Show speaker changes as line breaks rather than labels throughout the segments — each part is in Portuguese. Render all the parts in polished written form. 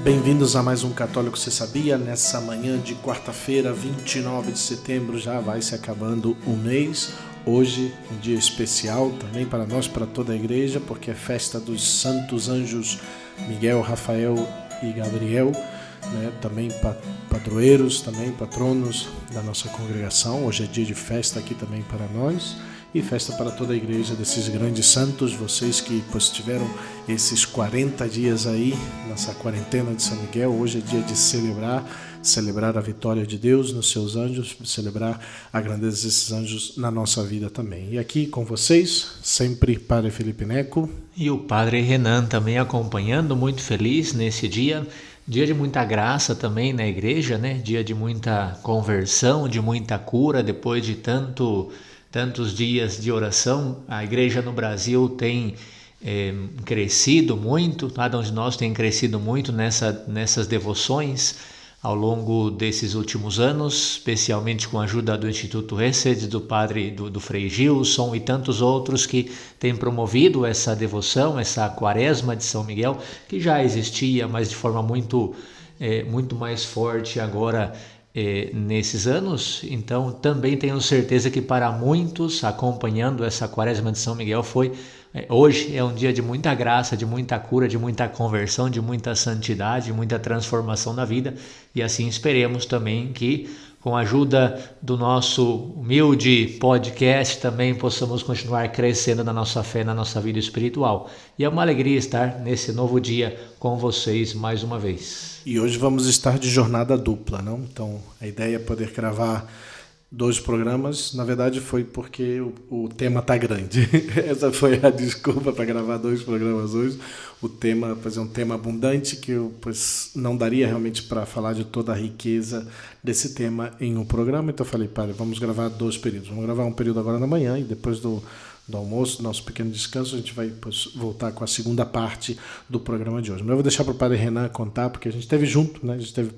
Bem-vindos a mais um Católico Você Sabia? Nessa manhã de quarta-feira, 29 de setembro, já vai se acabando o mês. Hoje, um dia especial também para nós, para toda a igreja, porque é festa dos santos anjos Miguel, Rafael e Gabriel, né? Também padroeiros, também patronos da nossa congregação. Hoje é dia de festa aqui também para nós. E festa para toda a igreja desses grandes santos, vocês que tiveram esses 40 dias aí nessa quarentena de São Miguel. Hoje é dia de celebrar a vitória de Deus nos seus anjos, celebrar a grandeza desses anjos na nossa vida também. E aqui com vocês, sempre Padre Felipe Neco.
E o Padre Renan também acompanhando, muito feliz nesse dia. Dia de muita graça também na igreja, né? Dia de muita conversão, de muita cura, depois de tantos dias de oração. A igreja no Brasil tem crescido muito, cada um de nós tem crescido muito nessas devoções ao longo desses últimos anos, especialmente com a ajuda do Instituto Hesed, do padre do Frei Gilson e tantos outros que têm promovido essa devoção, essa quaresma de São Miguel, que já existia, mas de forma muito mais forte agora nesses anos. Então também tenho certeza que para muitos, acompanhando essa quaresma de São Miguel, hoje é um dia de muita graça, de muita cura, de muita conversão, de muita santidade, de muita transformação na vida. E assim esperemos também que, com a ajuda do nosso humilde podcast, também possamos continuar crescendo na nossa fé, na nossa vida espiritual. E é uma alegria estar nesse novo dia com vocês mais uma vez.
E hoje vamos estar de jornada dupla, não? Então a ideia é poder gravar 2 programas. Na verdade foi porque o tema tá grande. Essa foi a desculpa para gravar 2 programas hoje. O tema, é um tema abundante que eu não daria realmente para falar de toda a riqueza desse tema em um programa. Então eu falei, padre, vamos gravar 2 períodos. Vamos gravar um período agora na manhã e depois do almoço, do nosso pequeno descanso, a gente vai voltar com a segunda parte do programa de hoje. Mas eu vou deixar para o padre Renan contar, porque a gente esteve junto, né? A gente esteve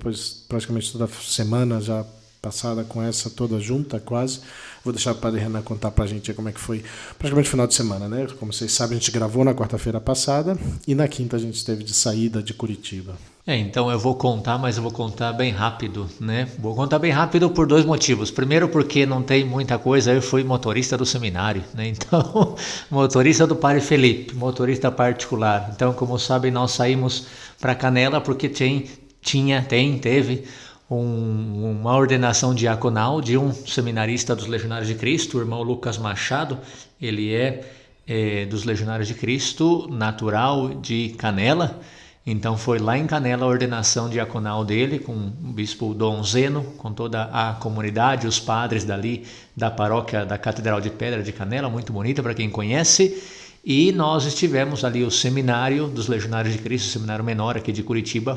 praticamente toda semana já passada com essa toda junta, quase. Vou deixar o padre Renan contar pra gente como é que foi praticamente o final de semana, né? Como vocês sabem, a gente gravou na quarta-feira passada e na quinta a gente esteve de saída de Curitiba.
Então eu vou contar, mas eu vou contar bem rápido, né? Vou contar bem rápido por 2 motivos. Primeiro, porque não tem muita coisa, eu fui motorista do seminário, né? Então, motorista do Padre Felipe, motorista particular. Então, como sabem, nós saímos para Canela porque teve uma ordenação diaconal de um seminarista dos Legionários de Cristo, o irmão Lucas Machado. Ele é dos Legionários de Cristo, natural de Canela. Então foi lá em Canela a ordenação diaconal dele, com o bispo Dom Zeno, com toda a comunidade, os padres dali da paróquia da Catedral de Pedra de Canela, muito bonita para quem conhece. E nós estivemos ali, o seminário dos Legionários de Cristo, o seminário menor aqui de Curitiba,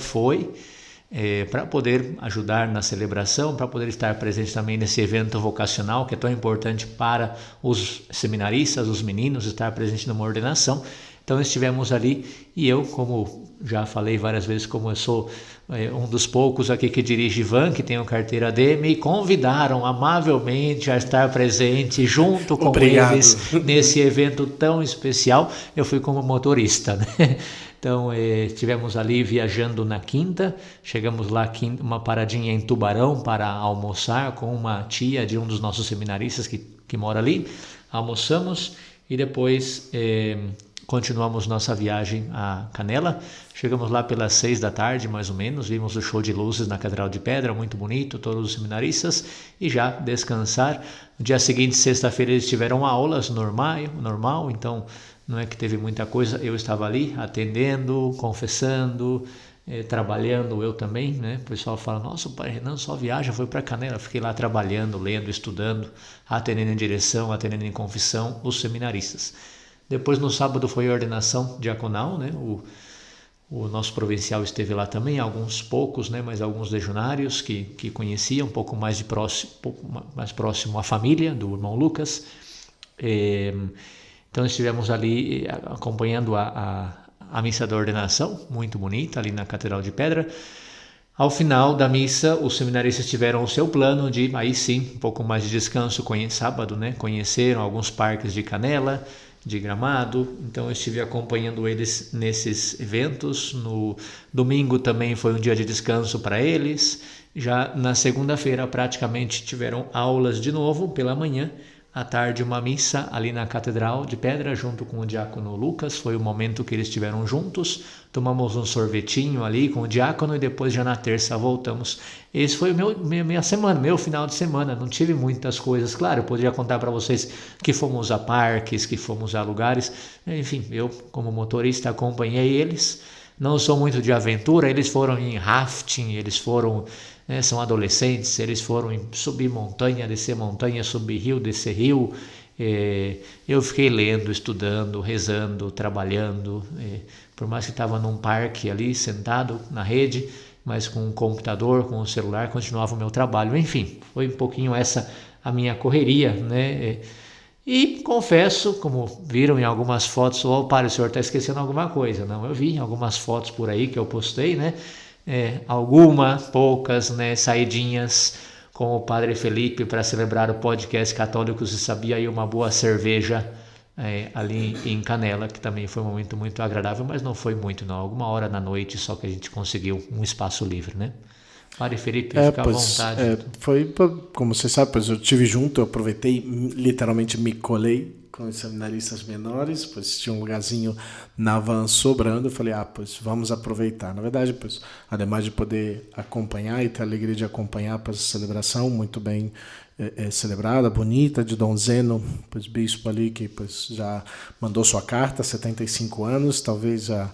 para poder ajudar na celebração, para poder estar presente também nesse evento vocacional que é tão importante para os seminaristas, os meninos, estar presente numa ordenação. Então estivemos ali e eu, como já falei várias vezes, como eu sou um dos poucos aqui que dirige van, que tenho carteira D, me convidaram amavelmente a estar presente junto com eles nesse evento tão especial. Eu fui como motorista, né? Então estivemos ali viajando na quinta, chegamos lá uma paradinha em Tubarão para almoçar com uma tia de um dos nossos seminaristas que mora ali. Almoçamos e depois continuamos nossa viagem a Canela. Chegamos lá pelas 6 da tarde, mais ou menos, vimos o show de luzes na Catedral de Pedra, muito bonito, todos os seminaristas, e já descansar. No dia seguinte, sexta-feira, eles tiveram aulas normal, então não é que teve muita coisa. Eu estava ali atendendo, confessando, trabalhando, eu também, né? O pessoal fala, nossa, o Padre Renan só viaja, foi para Canela. Fiquei lá trabalhando, lendo, estudando, atendendo em direção, atendendo em confissão, os seminaristas. Depois, no sábado, foi a ordenação diaconal, né? O nosso provincial esteve lá também, alguns poucos, né? Mas alguns legionários que conheciam um pouco mais próximo à família do irmão Lucas. Então estivemos ali acompanhando a missa da ordenação, muito bonita, ali na Catedral de Pedra. Ao final da missa, os seminaristas tiveram o seu plano de, aí sim, um pouco mais de descanso, sábado, né? Conheceram alguns parques de Canela, de Gramado, então eu estive acompanhando eles nesses eventos. No domingo também foi um dia de descanso para eles. Já na segunda-feira praticamente tiveram aulas de novo pela manhã. À tarde uma missa ali na Catedral de Pedra junto com o diácono Lucas, foi o momento que eles estiveram juntos, tomamos um sorvetinho ali com o diácono e depois já na terça voltamos. Esse foi minha semana, meu final de semana, não tive muitas coisas, claro, eu poderia contar para vocês que fomos a parques, que fomos a lugares, enfim, eu como motorista acompanhei eles, não sou muito de aventura, eles foram em rafting, eles foram... são adolescentes, eles foram subir montanha, descer montanha, subir rio, descer rio. Eu fiquei lendo, estudando, rezando, trabalhando. Por mais que estava num parque ali, sentado na rede, mas com um computador, com um celular, continuava o meu trabalho. Enfim, foi um pouquinho essa a minha correria, né? E confesso, como viram em algumas fotos, o senhor está esquecendo alguma coisa. Não, eu vi algumas fotos por aí que eu postei, né? Poucas, né, saidinhas com o Padre Felipe para celebrar o podcast Católicos e Sabia, e uma boa cerveja ali em Canela, que também foi um momento muito agradável, mas não foi muito não, alguma hora da noite só que a gente conseguiu um espaço livre, né? Padre Felipe, fica à vontade.
Foi, como você sabe, pois eu estive junto, eu aproveitei, literalmente me colei com os seminaristas menores, pois tinha um lugarzinho na van sobrando, eu falei, pois vamos aproveitar. Na verdade, pois, ademais de poder acompanhar e ter a alegria de acompanhar a celebração, muito bem celebrada, bonita, de Dom Zeno, pois bispo ali que pois, já mandou sua carta, 75 anos, talvez já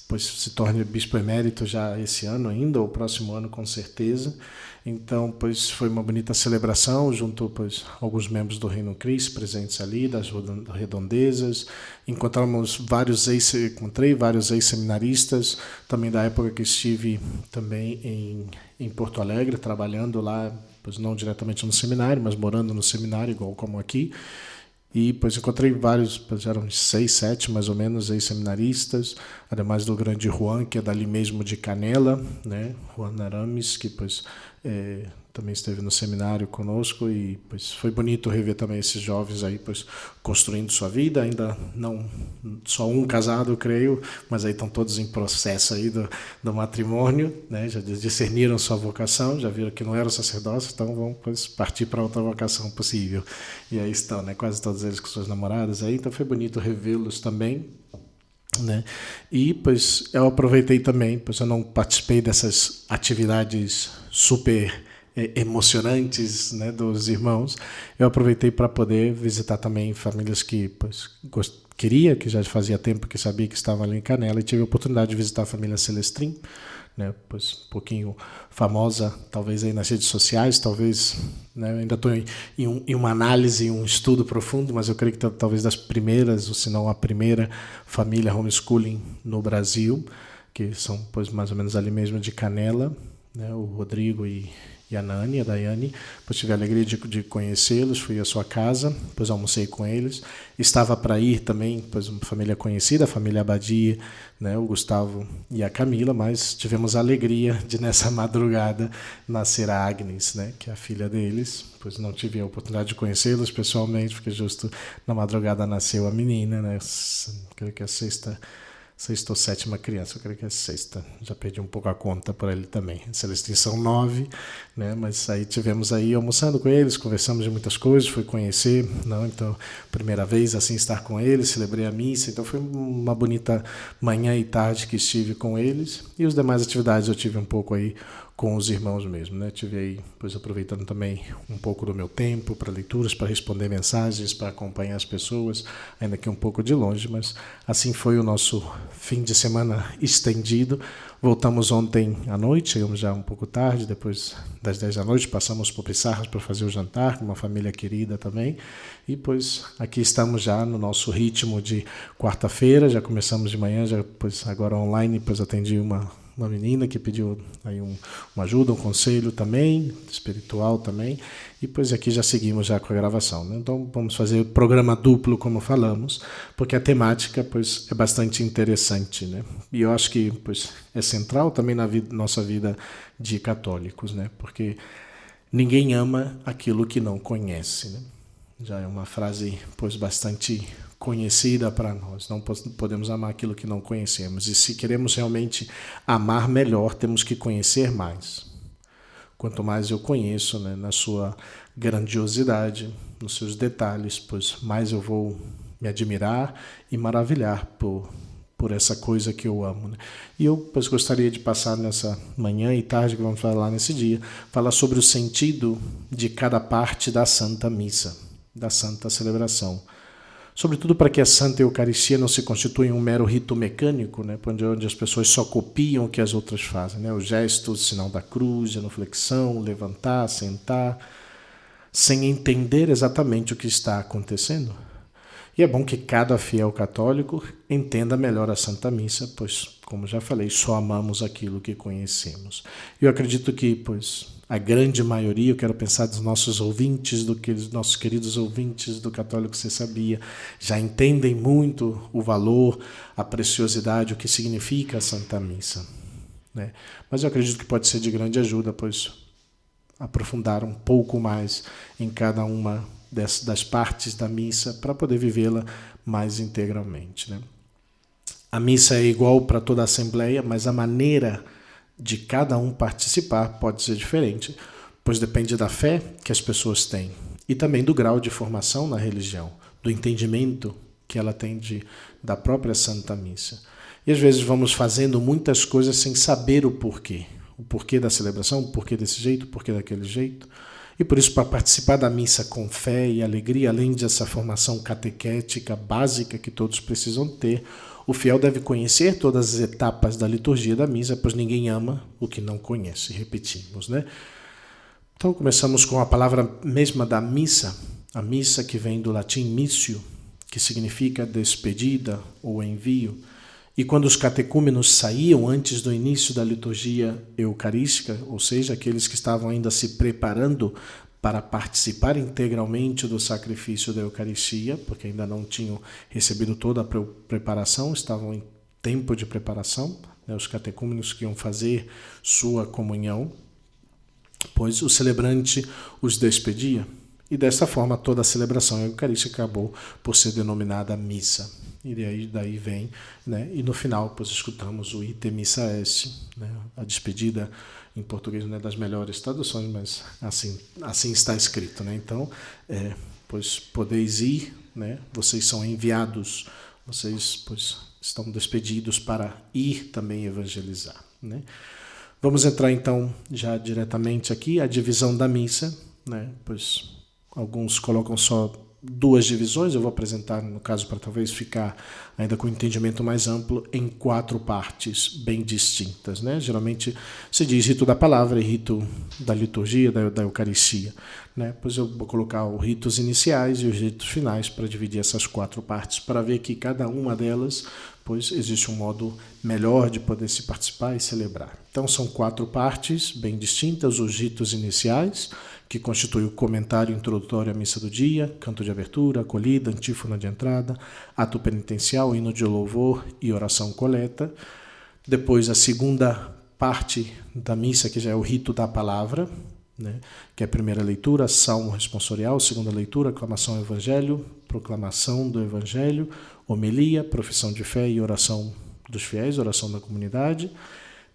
pois, se torne bispo emérito já esse ano ainda, ou próximo ano com certeza. Então, pois, foi uma bonita celebração, junto pois, alguns membros do Reino Cristo presentes ali, das redondezas. Encontrei vários ex-seminaristas, também da época que estive também em Porto Alegre, trabalhando lá, pois não diretamente no seminário, mas morando no seminário, igual como aqui. E pois encontrei vários, pois eram 6, 7 mais ou menos ex-seminaristas, ademais do grande Juan, que é dali mesmo de Canela, né? Juan Aramis, que pois também esteve no seminário conosco, e pois foi bonito rever também esses jovens aí pois construindo sua vida, ainda não só um casado, creio, mas aí estão todos em processo aí do matrimônio, né? Já discerniram sua vocação, já viram que não era o sacerdócio, então vão pois partir para outra vocação possível. E aí estão, né? Quase todos eles com suas namoradas aí, então foi bonito revê-los também, né? E pois eu aproveitei também, pois eu não participei dessas atividades super emocionantes, né, dos irmãos. Eu aproveitei para poder visitar também famílias que pois queria, que já fazia tempo que sabia que estavam ali em Canela, e tive a oportunidade de visitar a família Celestrin, né, pois um pouquinho famosa, talvez aí nas redes sociais, talvez, né, ainda estou em uma análise, um estudo profundo, mas eu creio que talvez das primeiras, ou se não a primeira família homeschooling no Brasil, que são pois mais ou menos ali mesmo de Canela, né, o Rodrigo e a Nani, a Daiane, pois tive a alegria de conhecê-los, fui à sua casa, pois almocei com eles. Estava para ir também, pois uma família conhecida, a família Abadia, né, o Gustavo e a Camila, mas tivemos a alegria de nessa madrugada nascer a Agnes, né, que é a filha deles, pois não tive a oportunidade de conhecê-los pessoalmente, porque justo na madrugada nasceu a menina, né, creio que é a sexta ou sétima criança, eu creio que é sexta, já perdi um pouco a conta por ele também. Celestin são 9, né? Mas aí tivemos aí almoçando com eles, conversamos de muitas coisas, fui conhecer, não? Então, primeira vez assim estar com eles, celebrei a missa, então foi uma bonita manhã e tarde que estive com eles, e as demais atividades eu tive um pouco aí com os irmãos mesmo, né? Tive aí, pois aproveitando também um pouco do meu tempo para leituras, para responder mensagens, para acompanhar as pessoas, ainda que um pouco de longe, mas assim foi o nosso fim de semana estendido. Voltamos ontem à noite, chegamos já um pouco tarde, depois das 10 da noite, passamos por Pissarras para fazer o jantar com uma família querida também, e pois aqui estamos já no nosso ritmo de quarta-feira, já começamos de manhã, já pois agora online, pois atendi uma menina que pediu aí uma ajuda, um conselho também, espiritual também, e pois aqui já seguimos já com a gravação, né? Então vamos fazer programa duplo, como falamos, porque a temática pois é bastante interessante, né? E eu acho que pois é central também na nossa vida de católicos, né? Porque ninguém ama aquilo que não conhece, né? Já é uma frase, pois, bastante conhecida para nós. Não podemos amar aquilo que não conhecemos. E se queremos realmente amar melhor, temos que conhecer mais. Quanto mais eu conheço, né, na sua grandiosidade, nos seus detalhes, pois mais eu vou me admirar e maravilhar por essa coisa que eu amo. Né? E eu pois, gostaria de passar nessa manhã e tarde, que vamos falar nesse dia, falar sobre o sentido de cada parte da Santa Missa, da Santa Celebração. Sobretudo para que a Santa Eucaristia não se constitua em um mero rito mecânico, né, onde as pessoas só copiam o que as outras fazem. Né, o gesto, o sinal da cruz, a genuflexão, levantar, sentar, sem entender exatamente o que está acontecendo. E é bom que cada fiel católico entenda melhor a Santa Missa, pois, como já falei, só amamos aquilo que conhecemos. Eu acredito que, pois, a grande maioria, eu quero pensar dos nossos ouvintes, nossos queridos ouvintes do Católico Você Sabia, já entendem muito o valor, a preciosidade, o que significa a Santa Missa. Né? Mas eu acredito que pode ser de grande ajuda, pois aprofundar um pouco mais em cada uma das partes da missa para poder vivê-la mais integralmente. Né? A missa é igual para toda a Assembleia, mas a maneira de cada um participar pode ser diferente, pois depende da fé que as pessoas têm e também do grau de formação na religião, do entendimento que ela tem da própria Santa Missa. E às vezes vamos fazendo muitas coisas sem saber o porquê da celebração, o porquê desse jeito, o porquê daquele jeito. E por isso, para participar da missa com fé e alegria, além dessa formação catequética básica que todos precisam ter, o fiel deve conhecer todas as etapas da liturgia da missa, pois ninguém ama o que não conhece, repetimos, né? Então, começamos com a palavra mesma da missa, a missa que vem do latim missio, que significa despedida ou envio. E quando os catecúmenos saíam antes do início da liturgia eucarística, ou seja, aqueles que estavam ainda se preparando para participar integralmente do sacrifício da Eucaristia, porque ainda não tinham recebido toda a preparação, estavam em tempo de preparação, né, os catecúmenos que iam fazer sua comunhão, pois o celebrante os despedia. E dessa forma toda a celebração eucarística acabou por ser denominada missa. E daí vem, né? E no final, pois escutamos o Ite Missa Est, né? A despedida em português não é das melhores traduções, mas assim está escrito, né? Então, pois podeis ir, né? Vocês são enviados, vocês pois estão despedidos para ir também evangelizar, né? Vamos entrar então já diretamente aqui a divisão da missa, né? Pois alguns colocam só 2 divisões, eu vou apresentar, no caso, para talvez ficar ainda com um entendimento mais amplo, em 4 partes bem distintas. Né? Geralmente se diz rito da palavra e rito da liturgia, da Eucaristia. Né? Pois eu vou colocar os ritos iniciais e os ritos finais para dividir essas 4 partes, para ver que cada uma delas, pois existe um modo melhor de poder se participar e celebrar. Então são 4 partes bem distintas, os ritos iniciais, que constitui o comentário introdutório à missa do dia, canto de abertura, acolhida, antífona de entrada, ato penitencial, hino de louvor e oração coleta. Depois a segunda parte da missa, que já é o rito da palavra, né, que é a primeira leitura, salmo responsorial, segunda leitura, aclamação ao evangelho, proclamação do evangelho, homilia, profissão de fé e oração dos fiéis, oração da comunidade.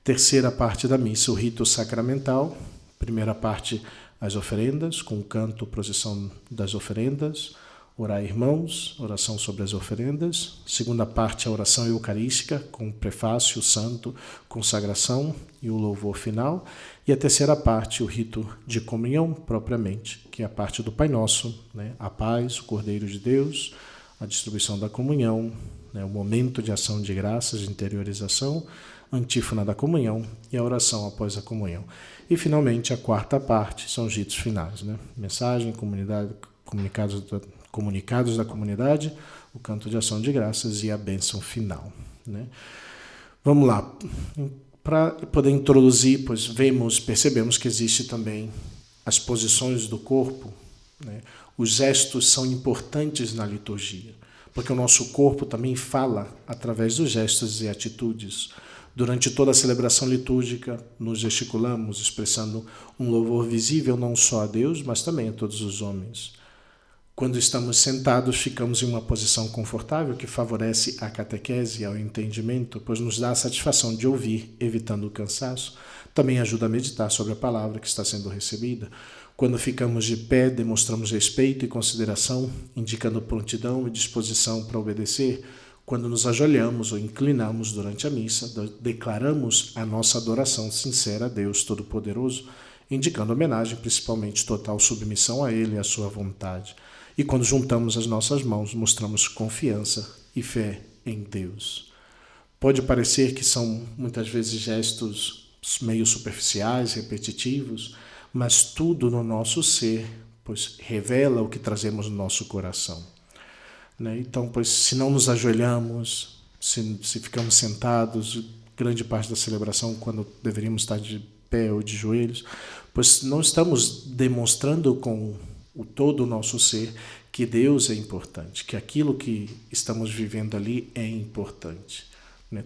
Terceira parte da missa, o rito sacramental. Primeira parte, as oferendas, com o canto, procissão das oferendas, orar irmãos, oração sobre as oferendas. Segunda parte, a oração eucarística, com o prefácio, santo, consagração e o louvor final. E a terceira parte, o rito de comunhão, propriamente, que é a parte do Pai Nosso, né? A paz, o Cordeiro de Deus, a distribuição da comunhão, né? O momento de ação de graças, de interiorização, antífona da comunhão e a oração após a comunhão. E, finalmente, a quarta parte são os ritos finais, né? Mensagem, comunicados da comunidade, o canto de ação de graças e a bênção final, né? Vamos lá. Para poder introduzir, pois percebemos que existe também as posições do corpo, né? Os gestos são importantes na liturgia, porque o nosso corpo também fala através dos gestos e atitudes. Durante toda a celebração litúrgica, nos gesticulamos, expressando um louvor visível não só a Deus, mas também a todos os homens. Quando estamos sentados, ficamos em uma posição confortável que favorece a catequese e ao entendimento, pois nos dá a satisfação de ouvir, evitando o cansaço. Também ajuda a meditar sobre a palavra que está sendo recebida. Quando ficamos de pé, demonstramos respeito e consideração, indicando prontidão e disposição para obedecer. Quando nos ajoelhamos ou inclinamos durante a missa, declaramos a nossa adoração sincera a Deus Todo-Poderoso, indicando homenagem, principalmente total submissão a Ele e à sua vontade. E quando juntamos as nossas mãos, mostramos confiança e fé em Deus. Pode parecer que são muitas vezes gestos meio superficiais, repetitivos, mas tudo no nosso ser, pois revela o que trazemos no nosso coração. Então, pois se não nos ajoelhamos, se ficamos sentados, grande parte da celebração, quando deveríamos estar de pé ou de joelhos, pois não estamos demonstrando com todo o nosso ser que Deus é importante, que aquilo que estamos vivendo ali é importante.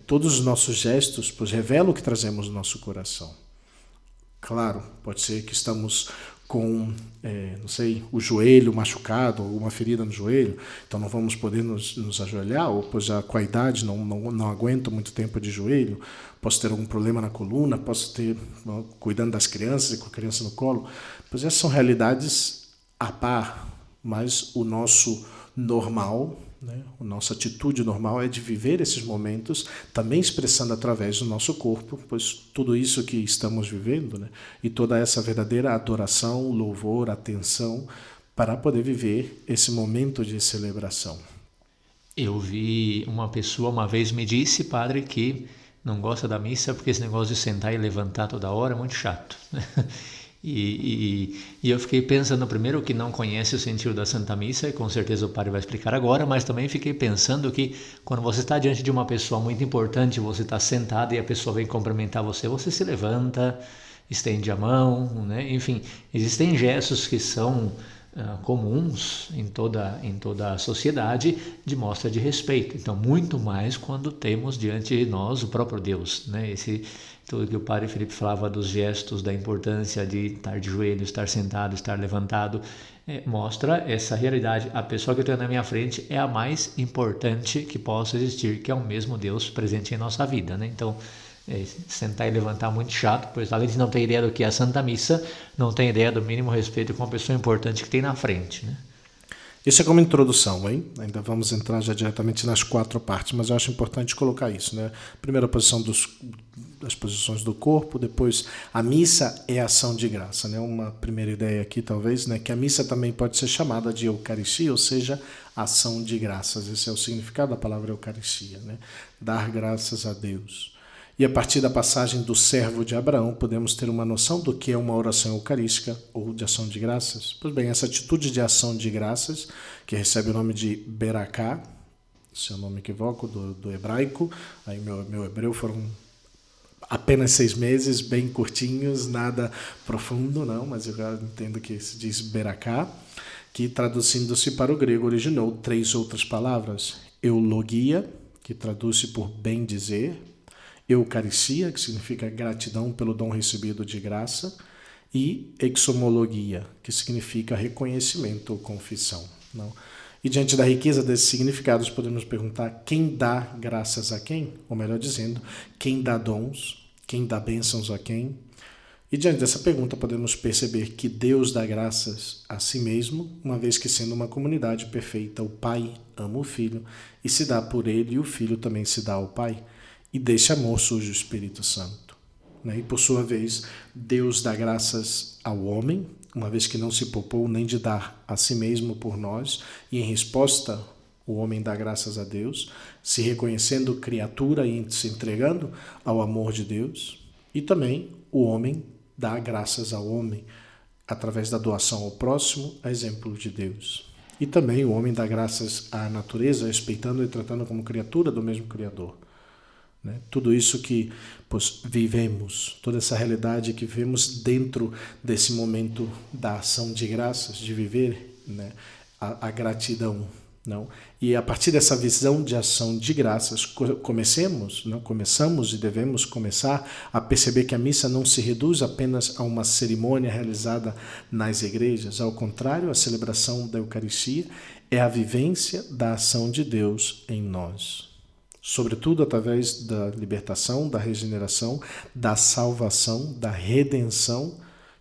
Todos os nossos gestos, pois revelam o que trazemos no nosso coração. Claro, pode ser que estamos com, o joelho machucado, alguma ferida no joelho, então não vamos poder nos ajoelhar, ou pois já com a idade não aguento muito tempo de joelho, posso ter algum problema na coluna, posso ter, cuidando das crianças e com a criança no colo, pois essas são realidades a par, mas o nosso normal, a nossa atitude normal é de viver esses momentos, também expressando através do nosso corpo, pois tudo isso que estamos vivendo, e toda essa verdadeira adoração, louvor, atenção, para poder viver esse momento de celebração.
Eu vi uma pessoa uma vez me disse, padre, que não gosta da missa porque esse negócio de sentar e levantar toda hora é muito chato. E eu fiquei pensando primeiro que não conhece o sentido da Santa Missa, e com certeza o padre vai explicar agora, mas também fiquei pensando que quando você está diante de uma pessoa muito importante, você está sentado e a pessoa vem cumprimentar você, você se levanta, estende a mão, Enfim, existem gestos que são comuns em toda a sociedade de mostra de respeito. Então, muito mais quando temos diante de nós o próprio Deus, tudo que o padre Felipe falava dos gestos, da importância de estar de joelho, estar sentado, estar levantado, mostra essa realidade. A pessoa que eu tenho na minha frente é a mais importante que possa existir, que é o mesmo Deus presente em nossa vida, Então, sentar e levantar muito chato, pois além de não ter ideia do que é a Santa Missa, não tem ideia do mínimo respeito com a pessoa importante que tem na frente,
Isso é como introdução, hein? Ainda vamos entrar já diretamente nas 4 partes, mas eu acho importante colocar isso, Primeira posição das posições do corpo, depois a missa é ação de graça, Uma primeira ideia aqui, talvez, que a missa também pode ser chamada de Eucaristia, ou seja, ação de graças. Esse é o significado da palavra Eucaristia, Dar graças a Deus. E a partir da passagem do servo de Abraão, podemos ter uma noção do que é uma oração eucarística ou de ação de graças. Pois bem, essa atitude de ação de graças, que recebe o nome de Beraká, esse é o nome equívoco do hebraico, aí meu hebreu foram apenas 6 meses, bem curtinhos, nada profundo, não, mas eu já entendo que se diz Beraká, que traduzindo-se para o grego originou 3 outras palavras. Eulogia, que traduz-se por bem dizer, Eucaristia, que significa gratidão pelo dom recebido de graça, e exomologia, que significa reconhecimento ou confissão. E diante da riqueza desses significados, podemos perguntar quem dá graças a quem? Ou melhor dizendo, quem dá dons, quem dá bênçãos a quem? E diante dessa pergunta, podemos perceber que Deus dá graças a si mesmo, uma vez que sendo uma comunidade perfeita, o Pai ama o Filho e se dá por ele, e o Filho também se dá ao Pai. E desse amor surge o Espírito Santo. E por sua vez, Deus dá graças ao homem, uma vez que não se poupou nem de dar a si mesmo por nós, e em resposta o homem dá graças a Deus, se reconhecendo criatura e se entregando ao amor de Deus. E também o homem dá graças ao homem, através da doação ao próximo, a exemplo de Deus. E também o homem dá graças à natureza, respeitando e tratando como criatura do mesmo Criador. Tudo isso que vivemos, toda essa realidade que vivemos dentro desse momento da ação de graças, de viver a gratidão, Não? E a partir dessa visão de ação de graças, começamos e devemos começar a perceber que a missa não se reduz apenas a uma cerimônia realizada nas igrejas. Ao contrário, a celebração da Eucaristia é a vivência da ação de Deus em nós. Sobretudo através da libertação, da regeneração, da salvação, da redenção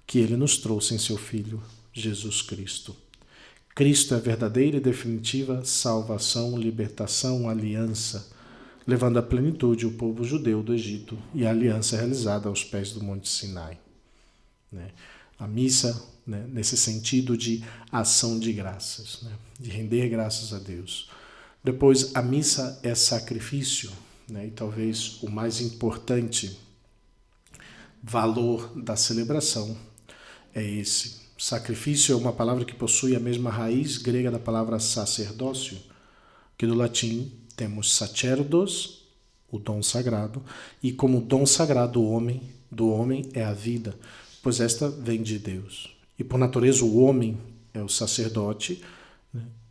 que Ele nos trouxe em seu Filho, Jesus Cristo. Cristo é a verdadeira e definitiva salvação, libertação, aliança, levando à plenitude o povo judeu do Egito e a aliança realizada aos pés do Monte Sinai. A missa, nesse sentido de ação de graças, de render graças a Deus. Depois, a missa é sacrifício, e talvez o mais importante valor da celebração é esse. Sacrifício é uma palavra que possui a mesma raiz grega da palavra sacerdócio, que do latim temos sacerdos, o dom sagrado, e como dom sagrado do homem é a vida, pois esta vem de Deus. E por natureza o homem é o sacerdote,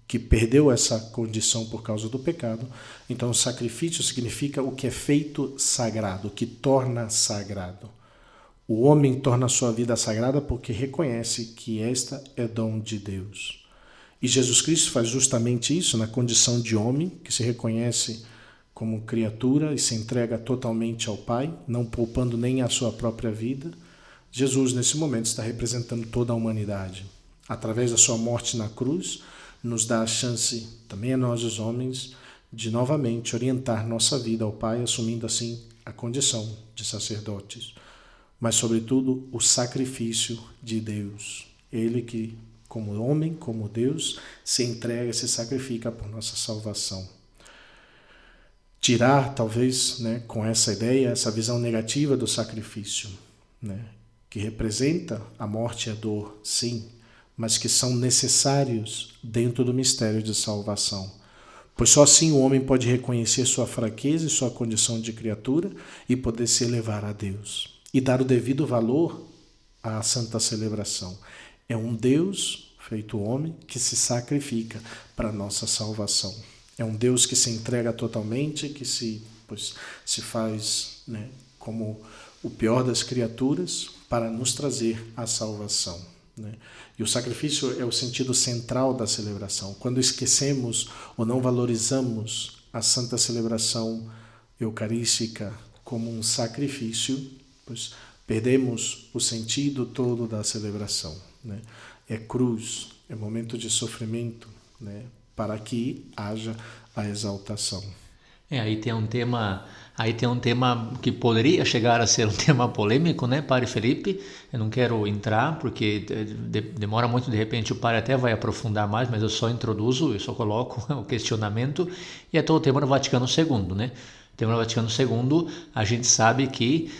que perdeu essa condição por causa do pecado. Então o sacrifício significa o que é feito sagrado, o que torna sagrado. O homem torna a sua vida sagrada porque reconhece que esta é dom de Deus. E Jesus Cristo faz justamente isso na condição de homem, que se reconhece como criatura e se entrega totalmente ao Pai, não poupando nem a sua própria vida. Jesus, nesse momento, está representando toda a humanidade. Através da sua morte na cruz, nos dá a chance, também a nós os homens, de novamente orientar nossa vida ao Pai, assumindo assim a condição de sacerdotes. Mas, sobretudo, o sacrifício de Deus. Ele que, como homem, como Deus, se entrega, se sacrifica por nossa salvação. Tirar, talvez, com essa ideia, essa visão negativa do sacrifício, que representa a morte e a dor, sim, mas que são necessários dentro do mistério de salvação. Pois só assim o homem pode reconhecer sua fraqueza e sua condição de criatura e poder se elevar a Deus. E dar o devido valor à santa celebração. É um Deus feito homem que se sacrifica para a nossa salvação. É um Deus que se entrega totalmente, que se faz como o pior das criaturas para nos trazer a salvação. E o sacrifício é o sentido central da celebração. Quando esquecemos ou não valorizamos a santa celebração eucarística como um sacrifício, pois perdemos o sentido todo da celebração. É cruz, é momento de sofrimento, para que haja a exaltação.
Aí tem um tema que poderia chegar a ser um tema polêmico, Padre Felipe? Eu não quero entrar porque demora muito, de repente o Padre até vai aprofundar mais, mas eu só introduzo, eu só coloco o questionamento, e é todo o tema do Vaticano II, O tema do Vaticano II, a gente sabe que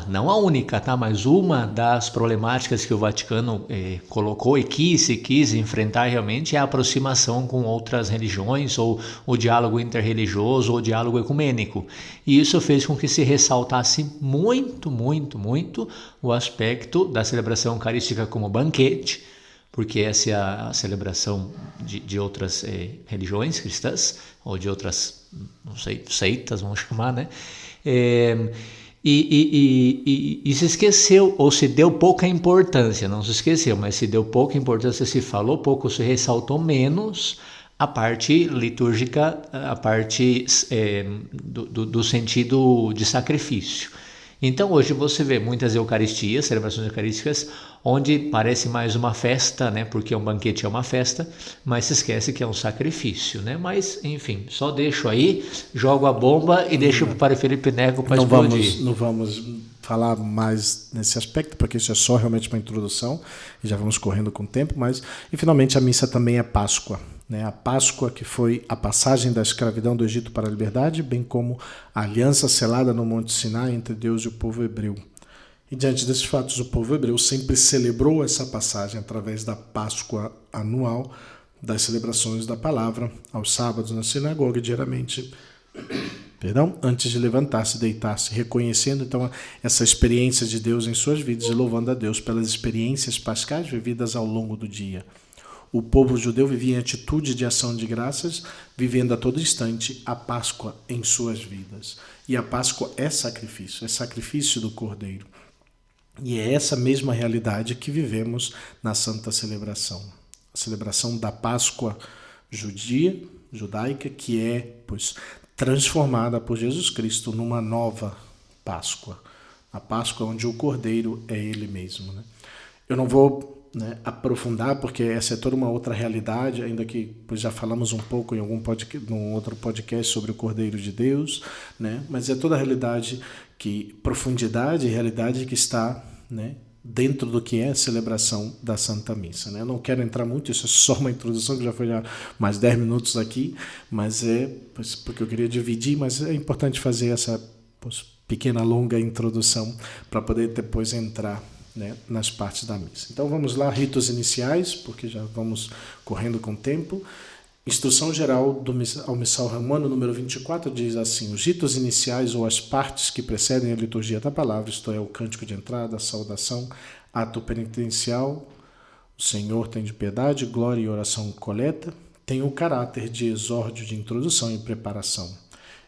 não a única, mas uma das problemáticas que o Vaticano colocou e quis enfrentar realmente é a aproximação com outras religiões, ou o diálogo interreligioso, ou o diálogo ecumênico. E isso fez com que se ressaltasse muito, muito, muito o aspecto da celebração eucarística como banquete, porque essa é a celebração de outras religiões cristãs, ou de outras, não sei, seitas, vamos chamar, E se esqueceu, ou se deu pouca importância, não se esqueceu, mas se deu pouca importância, se falou pouco, se ressaltou menos a parte litúrgica, a parte do sentido de sacrifício. Então hoje você vê muitas eucaristias, celebrações eucarísticas, onde parece mais uma festa, porque um banquete é uma festa, mas se esquece que é um sacrifício, Mas, enfim, só deixo aí, jogo a bomba e deixo para o Padre Felipe Nego para explodir.
Não vamos falar mais nesse aspecto, porque isso é só realmente uma introdução, e já vamos correndo com o tempo, e finalmente a missa também é Páscoa. A Páscoa, que foi a passagem da escravidão do Egito para a liberdade, bem como a aliança selada no Monte Sinai entre Deus e o povo hebreu. E diante desses fatos, o povo hebreu sempre celebrou essa passagem através da Páscoa anual, das celebrações da palavra, aos sábados na sinagoga, diariamente, antes de levantar-se e deitar-se, reconhecendo então essa experiência de Deus em suas vidas e louvando a Deus pelas experiências pascais vividas ao longo do dia. o povo judeu vivia em atitude de ação de graças, vivendo a todo instante a Páscoa em suas vidas. E a Páscoa é sacrifício do Cordeiro. E é essa mesma realidade que vivemos na Santa Celebração. A celebração da Páscoa judaica, que é, pois, transformada por Jesus Cristo numa nova Páscoa. A Páscoa onde o Cordeiro é Ele mesmo. Né? Eu não vou aprofundar, porque essa é toda uma outra realidade, ainda que pois, já falamos um pouco em num outro podcast sobre o Cordeiro de Deus, né? Mas é toda a realidade, profundidade e realidade que está, né, dentro do que é a celebração da Santa Missa. Né? Eu não quero entrar muito, isso é só uma introdução, que já foi mais 10 minutos aqui, mas porque eu queria dividir, mas é importante fazer essa pequena, longa introdução para poder depois entrar, né, nas partes da missa. Então vamos lá, ritos iniciais, porque já vamos correndo com o tempo. Instrução geral ao Missal Romano, número 24, diz assim: os ritos iniciais ou as partes que precedem a liturgia da palavra, isto é, o cântico de entrada, a saudação, ato penitencial, o Senhor tem de piedade, glória e oração coleta, tem o caráter de exórdio, de introdução e preparação.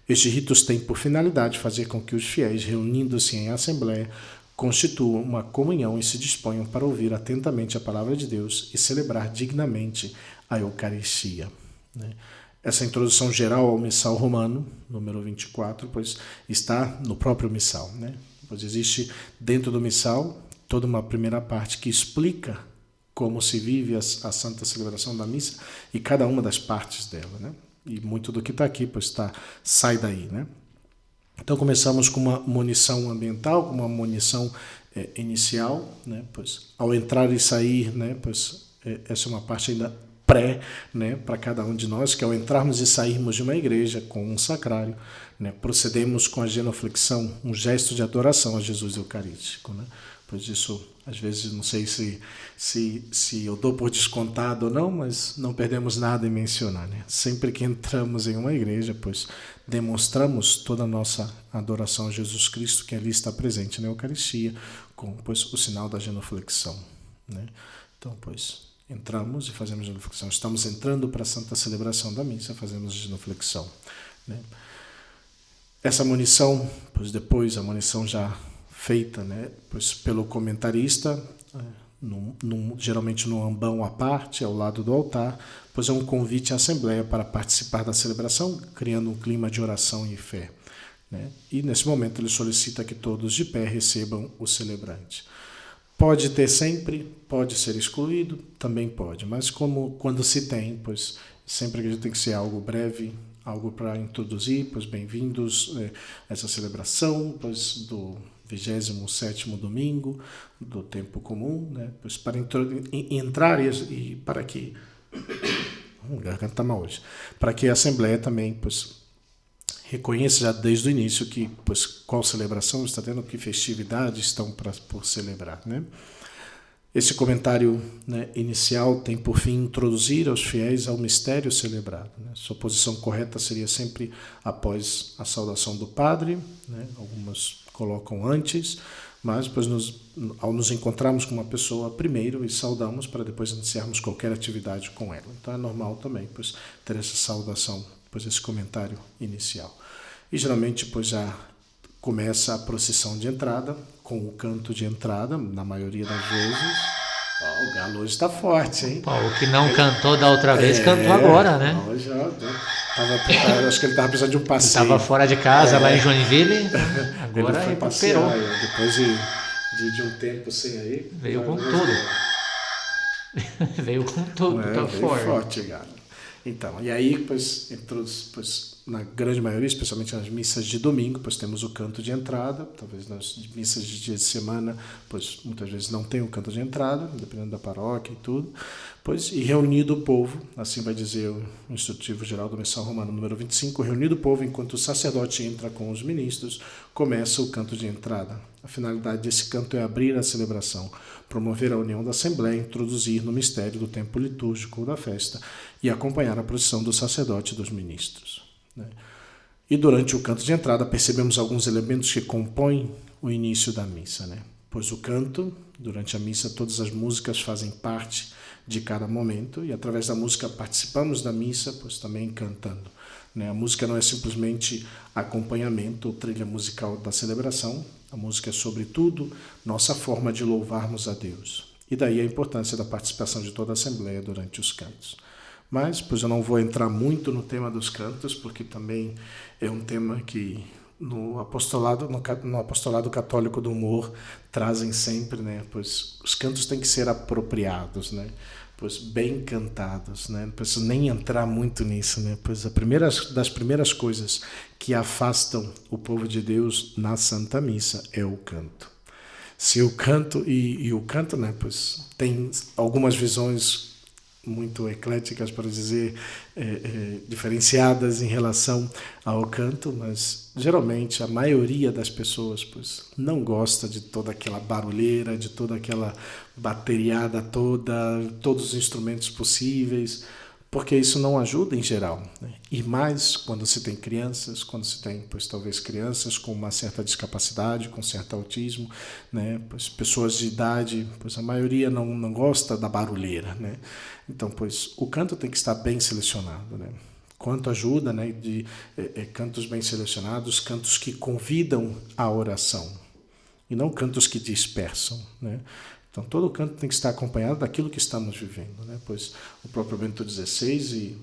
Estes ritos têm por finalidade fazer com que os fiéis, reunindo-se em assembleia, constituam uma comunhão e se disponham para ouvir atentamente a palavra de Deus e celebrar dignamente a Eucaristia. Essa introdução geral ao Missal Romano, número 24, pois está no próprio Missal. Pois existe dentro do Missal toda uma primeira parte que explica como se vive a Santa Celebração da Missa e cada uma das partes dela. E muito do que está aqui pois sai daí. Então começamos com uma monição ambiental, com uma monição inicial, pois ao entrar e sair, pois essa é uma parte ainda para cada um de nós, que ao entrarmos e sairmos de uma igreja com um sacrário, procedemos com a genuflexão, um gesto de adoração a Jesus Eucarístico. Pois isso, às vezes, não sei se eu dou por descontado ou não, mas não perdemos nada em mencionar. Sempre que entramos em uma igreja, pois demonstramos toda a nossa adoração a Jesus Cristo, que ali está presente na Eucaristia, com pois, o sinal da genuflexão. Então, pois, entramos e fazemos genuflexão. Estamos entrando para a Santa Celebração da Missa, fazemos genuflexão. Essa monição, pois depois a monição já feita, pois pelo comentarista, geralmente num ambão à parte, ao lado do altar, pois é um convite à Assembleia para participar da celebração, criando um clima de oração e fé. E nesse momento ele solicita que todos de pé recebam o celebrante. Pode ter sempre, pode ser excluído, também pode, mas quando se tem, pois sempre que a gente tem que ser algo breve, algo para introduzir, pois bem-vindos a essa celebração, pois do 27º domingo do tempo comum, pois para entrar e para que garganta está mal hoje, para que a Assembleia também pois reconheça já desde o início que pois qual celebração está tendo, que festividades estão por celebrar. Esse comentário inicial tem por fim introduzir aos fiéis ao mistério celebrado. Sua posição correta seria sempre após a saudação do padre, algumas colocam antes, mas pois ao nos encontrarmos com uma pessoa primeiro e saudamos para depois iniciarmos qualquer atividade com ela. Então é normal também pois ter essa saudação, pois esse comentário inicial. E geralmente pois já começa a procissão de entrada, com o canto de entrada, na maioria das vezes. O galo hoje está forte, hein?
O que não cantou da outra vez, cantou agora, né?
Hoje, acho que ele estava precisando de um passeio.
Estava fora de casa, lá em Joinville, agora
ele
recuperou.
Depois de um tempo sem aí.
Veio com tudo. Veio com tudo, tá
forte, galo. Então, e aí, pois, na grande maioria, especialmente nas missas de domingo, pois temos o canto de entrada, talvez nas missas de dia de semana, pois muitas vezes não tem o canto de entrada, dependendo da paróquia e tudo, pois, e reunido o povo, assim vai dizer o Instrutivo Geral do Missal Romano, número 25, reunido o povo enquanto o sacerdote entra com os ministros, começa o canto de entrada. A finalidade desse canto é abrir a celebração, promover a união da Assembleia, introduzir no mistério do tempo litúrgico ou da festa e acompanhar a procissão do sacerdote e dos ministros. E durante o canto de entrada percebemos alguns elementos que compõem o início da missa. Pois o canto, durante a missa, todas as músicas fazem parte de cada momento e através da música participamos da missa, pois também cantando. A música não é simplesmente acompanhamento ou trilha musical da celebração, a música é sobretudo nossa forma de louvarmos a Deus. E daí a importância da participação de toda a Assembleia durante os cantos. Mas, pois eu não vou entrar muito no tema dos cantos, porque também é um tema que no apostolado católico do humor trazem sempre, pois os cantos têm que ser apropriados, pois bem cantados, Não preciso nem entrar muito nisso, Pois das primeiras coisas que afastam o povo de Deus na Santa Missa é o canto. Se o canto e o canto, pois tem algumas visões muito ecléticas, para dizer, diferenciadas em relação ao canto, mas geralmente a maioria das pessoas pois, não gosta de toda aquela barulheira, de toda aquela bateriada toda, todos os instrumentos possíveis, porque isso não ajuda em geral. E mais quando se tem crianças, quando se tem, pois talvez crianças com uma certa discapacidade, com certo autismo, pois pessoas de idade, pois a maioria não gosta da barulheira, Então, pois o canto tem que estar bem selecionado, Quanto ajuda, de cantos bem selecionados, cantos que convidam à oração e não cantos que dispersam, Então, todo canto tem que estar acompanhado daquilo que estamos vivendo, Pois o próprio Bento XVI, e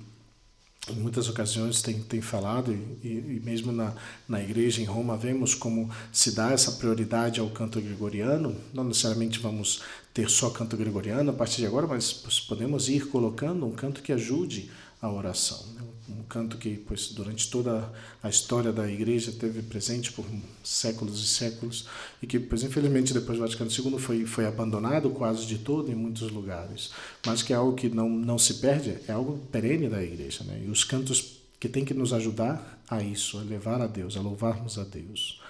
em muitas ocasiões tem falado, e mesmo na igreja em Roma, vemos como se dá essa prioridade ao canto gregoriano. Não necessariamente vamos ter só canto gregoriano a partir de agora, mas podemos ir colocando um canto que ajude a oração. Um canto que, pois, durante toda a história da igreja teve presente por séculos e séculos e que, pois, infelizmente, depois do Vaticano II foi abandonado quase de todo em muitos lugares, mas que é algo que não se perde, é algo perene da igreja, E os cantos que tem que nos ajudar a isso, a levar a Deus, a louvarmos a Deus,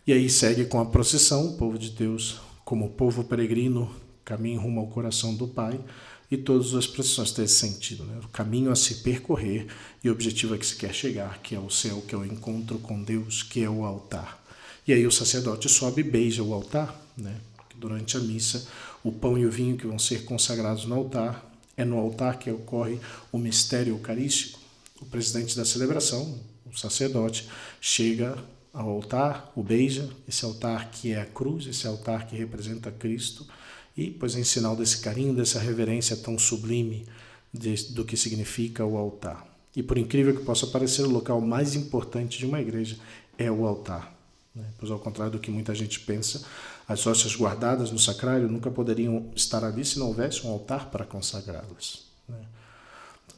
E aí segue com a procissão, o povo de Deus, como povo peregrino, caminho rumo ao coração do Pai, e todas as procissões têm esse sentido, o caminho a se percorrer e o objetivo a que se quer chegar, que é o céu, que é o encontro com Deus, que é o altar. E aí o sacerdote sobe e beija o altar, Durante a missa, o pão e o vinho que vão ser consagrados no altar, é no altar que ocorre o mistério eucarístico. O presidente da celebração, o sacerdote, chega ao altar, o beija, esse altar que é a cruz, esse altar que representa Cristo, e, pois, em sinal desse carinho, dessa reverência tão sublime do que significa o altar. E, por incrível que possa parecer, o local mais importante de uma igreja é o altar. Pois, ao contrário do que muita gente pensa, as hóstias guardadas no sacrário nunca poderiam estar ali se não houvesse um altar para consagrá-las.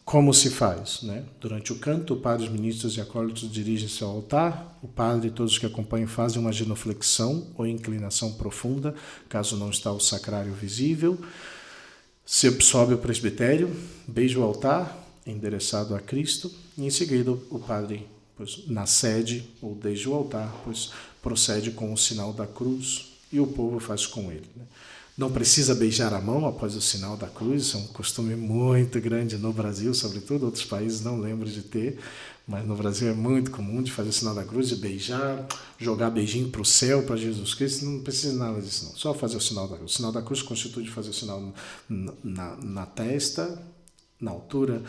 Como se faz? Durante o canto, o padre, os ministros e acólitos dirigem-se ao altar, o padre e todos os que acompanham fazem uma genuflexão ou inclinação profunda, caso não está o sacrário visível, se sobe o presbitério, beija o altar, endereçado a Cristo, e em seguida o padre, pois, na sede ou desde o altar, pois, procede com o sinal da cruz e o povo faz com ele. Não precisa beijar a mão após o sinal da cruz, isso é um costume muito grande no Brasil, sobretudo, outros países não lembro de ter, mas no Brasil é muito comum de fazer o sinal da cruz, de beijar, jogar beijinho para o céu, para Jesus Cristo, não precisa nada disso não, só fazer o sinal da cruz. O sinal da cruz constitui de fazer o sinal na testa, na altura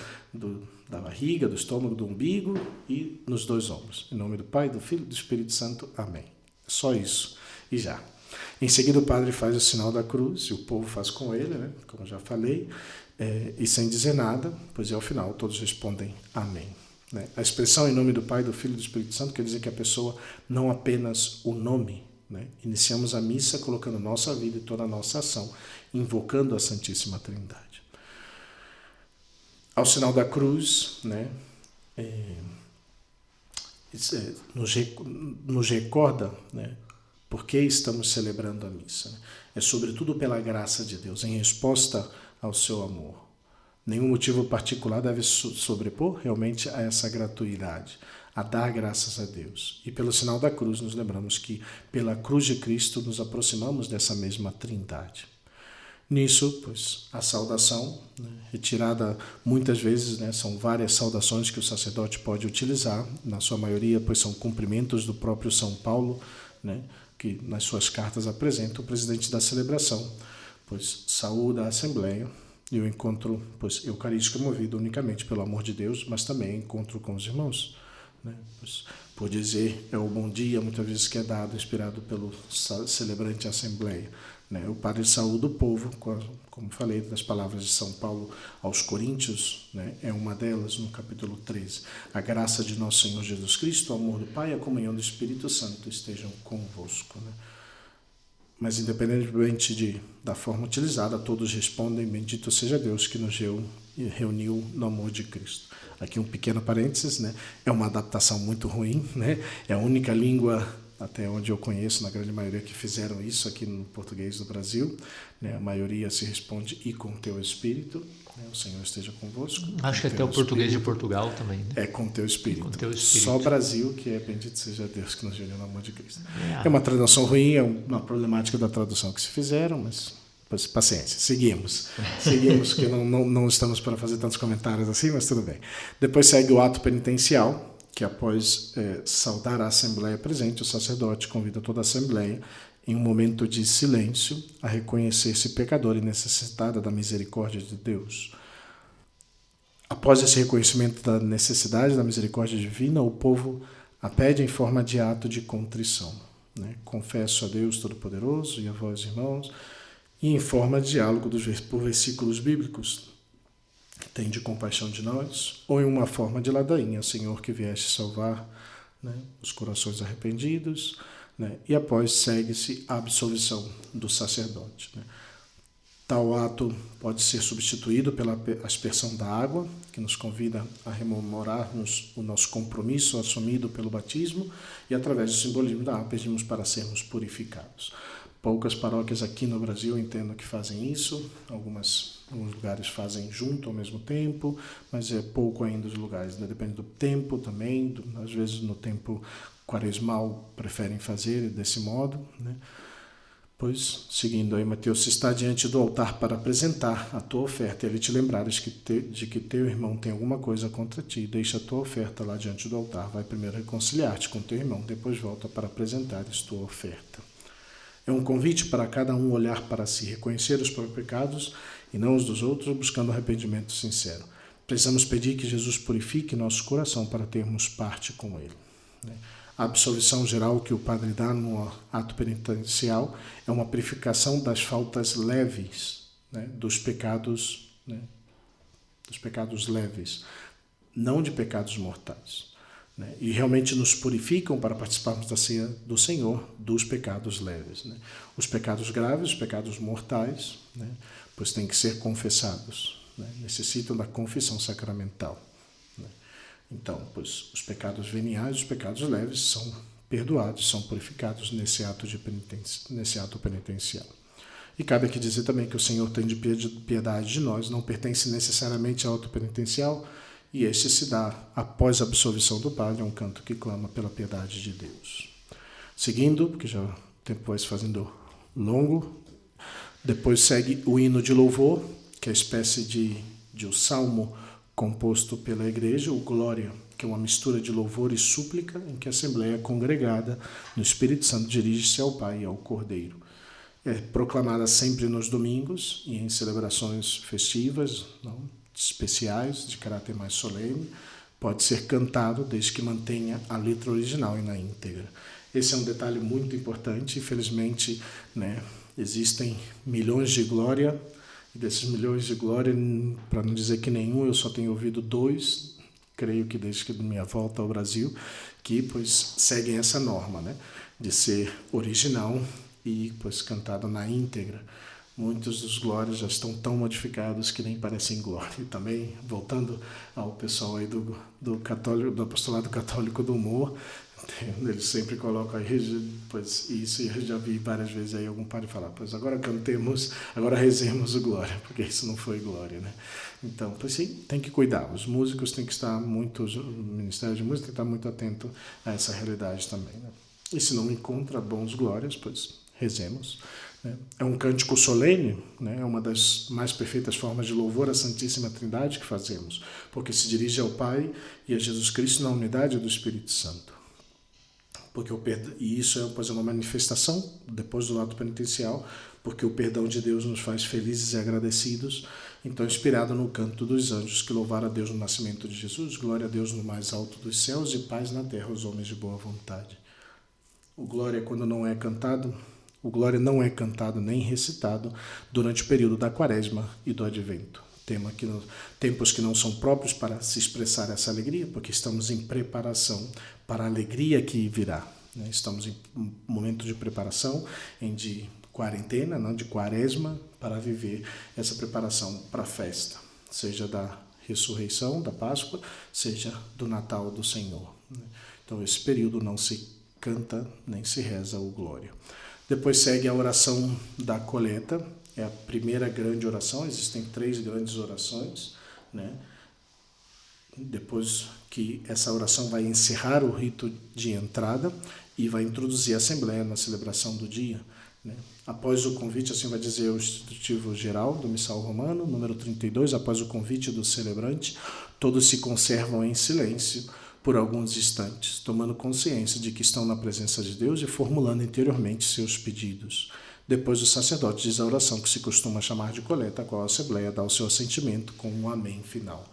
da barriga, do estômago, do umbigo e nos dois ombros. Em nome do Pai, do Filho e do Espírito Santo. Amém. Só isso e já. Em seguida o padre faz o sinal da cruz e o povo faz com ele, como eu já falei, e sem dizer nada, pois ao final todos respondem amém. A expressão em nome do Pai, do Filho e do Espírito Santo quer dizer que a pessoa não apenas o nome. Iniciamos a missa colocando nossa vida e toda a nossa ação, invocando a Santíssima Trindade. Ao sinal da cruz, nos recorda, por que estamos celebrando a missa? É sobretudo pela graça de Deus, em resposta ao seu amor. Nenhum motivo particular deve sobrepor realmente a essa gratuidade, a dar graças a Deus. E pelo sinal da cruz nos lembramos que pela cruz de Cristo nos aproximamos dessa mesma Trindade. Nisso, pois, a saudação, retirada muitas vezes, são várias saudações que o sacerdote pode utilizar, na sua maioria, pois são cumprimentos do próprio São Paulo, que nas suas cartas apresenta o presidente da celebração, pois saúda a Assembleia e o encontro eucarístico é movido unicamente pelo amor de Deus, mas também encontro com os irmãos. Né? Pois, por dizer, é o bom dia, muitas vezes que é dado, inspirado pelo celebrante Assembleia. Né? O padre saúda o povo, como falei, das palavras de São Paulo aos Coríntios, né? É uma delas no capítulo 13. A graça de nosso Senhor Jesus Cristo, o amor do Pai e a comunhão do Espírito Santo estejam convosco. Né? Mas independentemente da forma utilizada, todos respondem, bendito seja Deus que nos reuniu no amor de Cristo. Aqui um pequeno parênteses, né? É uma adaptação muito ruim, né? É a única língua, até onde eu conheço, na grande maioria, que fizeram isso aqui no português do Brasil. Né? A maioria se responde, e com teu espírito, né? O Senhor esteja convosco.
Acho que até o português de Portugal também. Né?
É com teu espírito.
Com teu espírito.
Só o Brasil, que é bendito seja Deus que nos reuniu no amor de Cristo. É uma tradução ruim, é uma problemática da tradução que se fizeram, mas paciência, seguimos, que não estamos para fazer tantos comentários assim, mas tudo bem. Depois segue o ato penitencial, que após saudar a Assembleia presente, o sacerdote convida toda a Assembleia, em um momento de silêncio, a reconhecer-se pecador e necessitada da misericórdia de Deus. Após esse reconhecimento da necessidade da misericórdia divina, o povo a pede em forma de ato de contrição. Né? Confesso a Deus Todo-Poderoso e a vós, irmãos, e em forma de diálogo por versículos bíblicos. Tende compaixão de nós, ou em uma forma de ladainha, Senhor, que vieste salvar, né, os corações arrependidos, né, e após segue-se a absolvição do sacerdote. Né. Tal ato pode ser substituído pela aspersão da água, que nos convida a rememorarmos o nosso compromisso assumido pelo batismo, e através do simbolismo da água pedimos para sermos purificados. Poucas paróquias aqui no Brasil entendo que fazem isso, alguns lugares fazem junto ao mesmo tempo, mas é pouco ainda os lugares, né? Depende do tempo também, às vezes no tempo quaresmal preferem fazer desse modo, né? Pois, seguindo aí Mateus, se está diante do altar para apresentar a tua oferta e ele te lembrares de que teu irmão tem alguma coisa contra ti, deixa a tua oferta lá diante do altar, vai primeiro reconciliar-te com teu irmão, depois volta para apresentares tua oferta. É um convite para cada um olhar para si, reconhecer os próprios pecados e não os dos outros, buscando arrependimento sincero. Precisamos pedir que Jesus purifique nosso coração para termos parte com Ele. A absolvição geral que o padre dá no ato penitencial é uma purificação das faltas leves, né, dos pecados leves, não de pecados mortais. Né, e realmente nos purificam para participarmos da ceia do Senhor dos pecados leves. Né. Os pecados graves, os pecados mortais, né, pois têm que ser confessados, né, necessitam da confissão sacramental. Né. Então, pois, os pecados veniais, os pecados leves são perdoados, são purificados nesse ato penitencial. E cabe aqui dizer também que o Senhor tem de piedade de nós, não pertence necessariamente ao ato penitencial, e este se dá após a absolvição do padre, é um canto que clama pela piedade de Deus. Seguindo, porque já o tempo vai se fazendo longo, depois segue o hino de louvor, que é a espécie de um salmo composto pela igreja, o Glória, que é uma mistura de louvor e súplica, em que a Assembleia congregada no Espírito Santo dirige-se ao Pai e ao Cordeiro. É proclamada sempre nos domingos e em celebrações festivas, especiais, de caráter mais solene, pode ser cantado desde que mantenha a letra original e na íntegra. Esse é um detalhe muito importante. Infelizmente, né, existem milhões de glória, e desses milhões de glória, para não dizer que nenhum, eu só tenho ouvido 2, creio que desde que minha volta ao Brasil, que pois seguem essa norma, né, de ser original e pois cantado na íntegra. Muitos dos glórias já estão tão modificados que nem parecem glória. E também, voltando ao pessoal aí do apostolado católico do humor, eles sempre colocam aí, pois isso eu já vi várias vezes aí algum padre falar, pois agora cantemos, agora rezemos o glória, porque isso não foi glória, né? Então, pois sim, tem que cuidar. Os músicos têm que estar o Ministério de Música tem que estar muito atento a essa realidade também, né? E se não encontra bons glórias, pois rezemos. É um cântico solene, né? É uma das mais perfeitas formas de louvor à Santíssima Trindade que fazemos, porque se dirige ao Pai e a Jesus Cristo na unidade do Espírito Santo. porque e isso é uma manifestação depois do ato penitencial, porque o perdão de Deus nos faz felizes e agradecidos. Então, inspirado no canto dos anjos que louvaram a Deus no nascimento de Jesus, glória a Deus no mais alto dos céus e paz na terra aos homens de boa vontade. O glória, quando não é cantado, o glória não é cantado nem recitado durante o período da quaresma e do advento. Tempos que não são próprios para se expressar essa alegria, porque estamos em preparação para a alegria que virá. Estamos em um momento de preparação, de quarentena, não, de quaresma, para viver essa preparação para a festa, seja da ressurreição, da Páscoa, seja do Natal do Senhor. Então, esse período não se canta nem se reza o glória. Depois segue a oração da coleta, é a primeira grande oração, existem 3 grandes orações, Depois que essa oração vai encerrar o rito de entrada e vai introduzir a Assembleia na celebração do dia. Após o convite, assim vai dizer o Institutivo Geral do Missal Romano, número 32, após o convite do celebrante, todos se conservam em silêncio por alguns instantes, tomando consciência de que estão na presença de Deus e formulando interiormente seus pedidos. Depois o sacerdote diz a oração que se costuma chamar de coleta, a qual a Assembleia dá o seu assentimento com um amém final.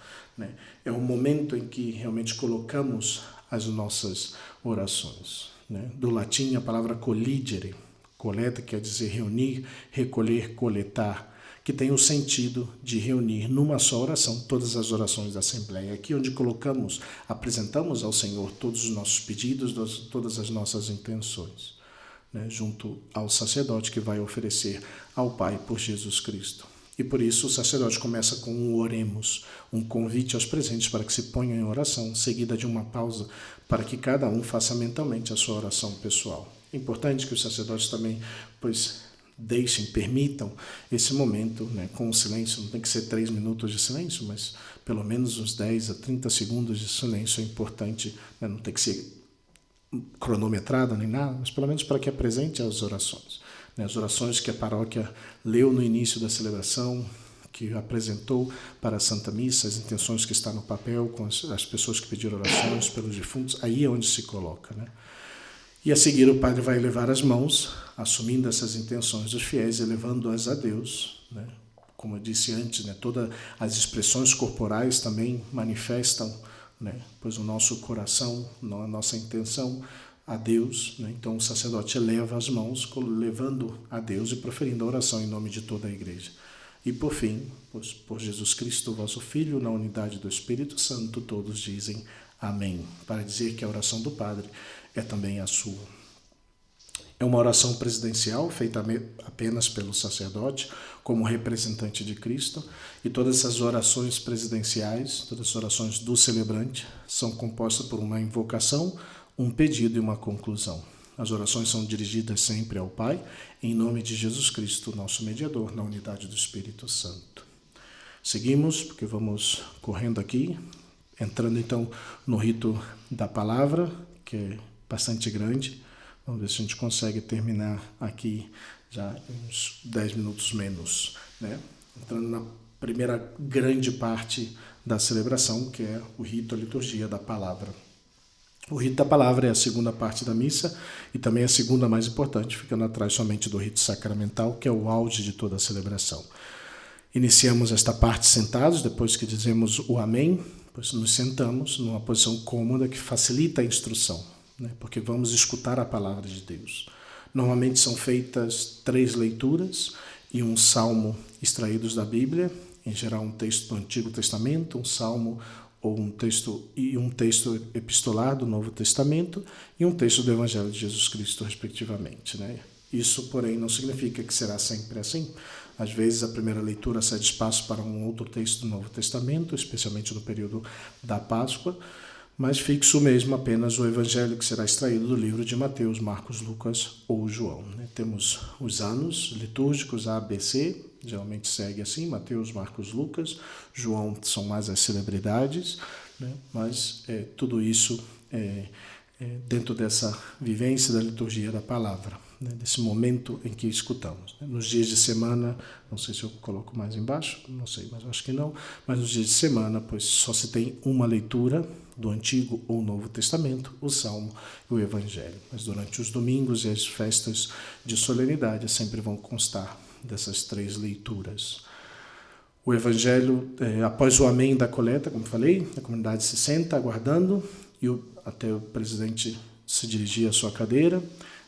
É um momento em que realmente colocamos as nossas orações. Do latim a palavra colligere, coleta quer dizer reunir, recolher, coletar, que tem o sentido de reunir numa só oração todas as orações da Assembleia. Aqui onde apresentamos ao Senhor todos os nossos pedidos, todas as nossas intenções, junto ao sacerdote que vai oferecer ao Pai por Jesus Cristo. E por isso o sacerdote começa com um oremos, um convite aos presentes para que se ponham em oração, seguida de uma pausa para que cada um faça mentalmente a sua oração pessoal. É importante que os sacerdotes também, permitam esse momento, com o silêncio. Não tem que ser 3 minutos de silêncio, mas pelo menos uns 10 a 30 segundos de silêncio é importante, não tem que ser cronometrada nem nada, mas pelo menos para que apresente as orações. As orações que a paróquia leu no início da celebração, que apresentou para a Santa Missa, as intenções que estão no papel, com as pessoas que pediram orações pelos defuntos, aí é onde se coloca. E a seguir o padre vai elevar as mãos, assumindo essas intenções dos fiéis, elevando-as a Deus. Como eu disse antes, todas as expressões corporais também manifestam, pois o nosso coração, a nossa intenção a Deus. Então o sacerdote eleva as mãos, levando a Deus e proferindo a oração em nome de toda a Igreja. E por fim, por Jesus Cristo, vosso Filho, na unidade do Espírito Santo, todos dizem amém, para dizer que a oração do Padre é também a sua. É uma oração presidencial, feita apenas pelo sacerdote, como representante de Cristo, e todas essas orações presidenciais, todas as orações do celebrante, são compostas por uma invocação, um pedido e uma conclusão. As orações são dirigidas sempre ao Pai, em nome de Jesus Cristo, nosso mediador, na unidade do Espírito Santo. Seguimos, porque vamos correndo aqui, entrando então no rito da palavra, que é bastante grande. Vamos ver se a gente consegue terminar aqui já uns 10 minutos menos, Entrando na primeira grande parte da celebração, que é o rito, a liturgia da palavra. O rito da palavra é a segunda parte da missa e também a segunda mais importante, ficando atrás somente do rito sacramental, que é o auge de toda a celebração. Iniciamos esta parte sentados, depois que dizemos o amém, pois nos sentamos numa posição cômoda que facilita a instrução, porque vamos escutar a palavra de Deus. Normalmente são feitas 3 leituras e um salmo extraídos da Bíblia, em geral um texto do Antigo Testamento, um salmo ou um texto epistolar do Novo Testamento e um texto do Evangelho de Jesus Cristo, respectivamente. Isso, porém, não significa que será sempre assim. Às vezes a primeira leitura cede espaço para um outro texto do Novo Testamento, especialmente no período da Páscoa, mas fixo mesmo apenas o Evangelho que será extraído do livro de Mateus, Marcos, Lucas ou João. Tuemos os anos litúrgicos A, B, C, geralmente segue assim, Mateus, Marcos, Lucas, João são mais as celebridades, mas tudo isso dentro dessa vivência da liturgia da palavra. né, desse momento em que escutamos. Né? Nos dias de semana, não sei se eu coloco mais embaixo, não sei, mas acho que não, mas nos dias de semana, pois só se tem uma leitura do Antigo ou Novo Testamento, o Salmo e o Evangelho. Mas durante os domingos e as festas de solenidade sempre vão constar dessas 3 leituras. O Evangelho, após o amém da coleta, como falei, a comunidade se senta aguardando e até o presidente se dirigir à sua cadeira,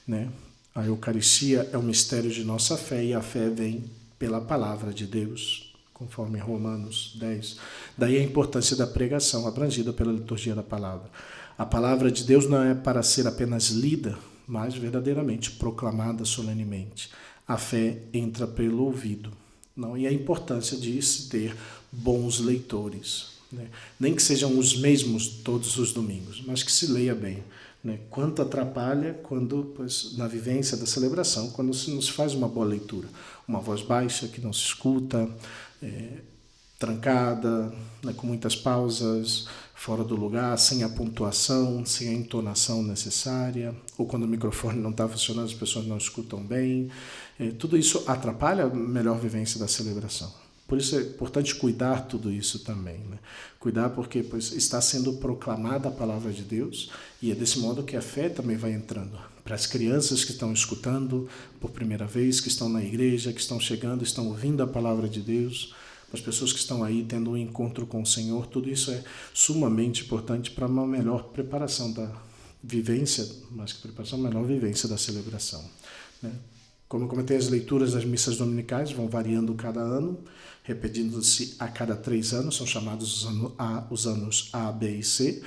né? A Eucaristia é o mistério de nossa fé e a fé vem pela palavra de Deus, conforme Romanos 10. Daí a importância da pregação abrangida pela liturgia da palavra. A palavra de Deus não é para ser apenas lida, mas verdadeiramente proclamada solenemente. A fé entra pelo ouvido. Não? E a importância de se ter bons leitores. Né? Nem que sejam os mesmos todos os domingos, mas que se leia bem. Né? Quanto atrapalha quando, pois, na vivência da celebração, quando se nos faz uma boa leitura. Uma voz baixa que não se escuta, trancada, né, com muitas pausas, fora do lugar, sem a pontuação, sem a entonação necessária, ou quando o microfone não está funcionando, as pessoas não escutam bem. Tudo isso atrapalha a melhor vivência da celebração. Por isso é importante cuidar tudo isso também. Né? Cuidar porque, pois, está sendo proclamada a palavra de Deus e é desse modo que a fé também vai entrando. Para as crianças que estão escutando por primeira vez, que estão na igreja, que estão chegando, estão ouvindo a palavra de Deus, para as pessoas que estão aí tendo um encontro com o Senhor, tudo isso é sumamente importante para uma melhor preparação da vivência, mais que preparação, melhor vivência da celebração. Né? Como eu comentei, as leituras das missas dominicais vão variando cada ano, repetindo-se a cada 3 anos, são chamados os anos A, B e C.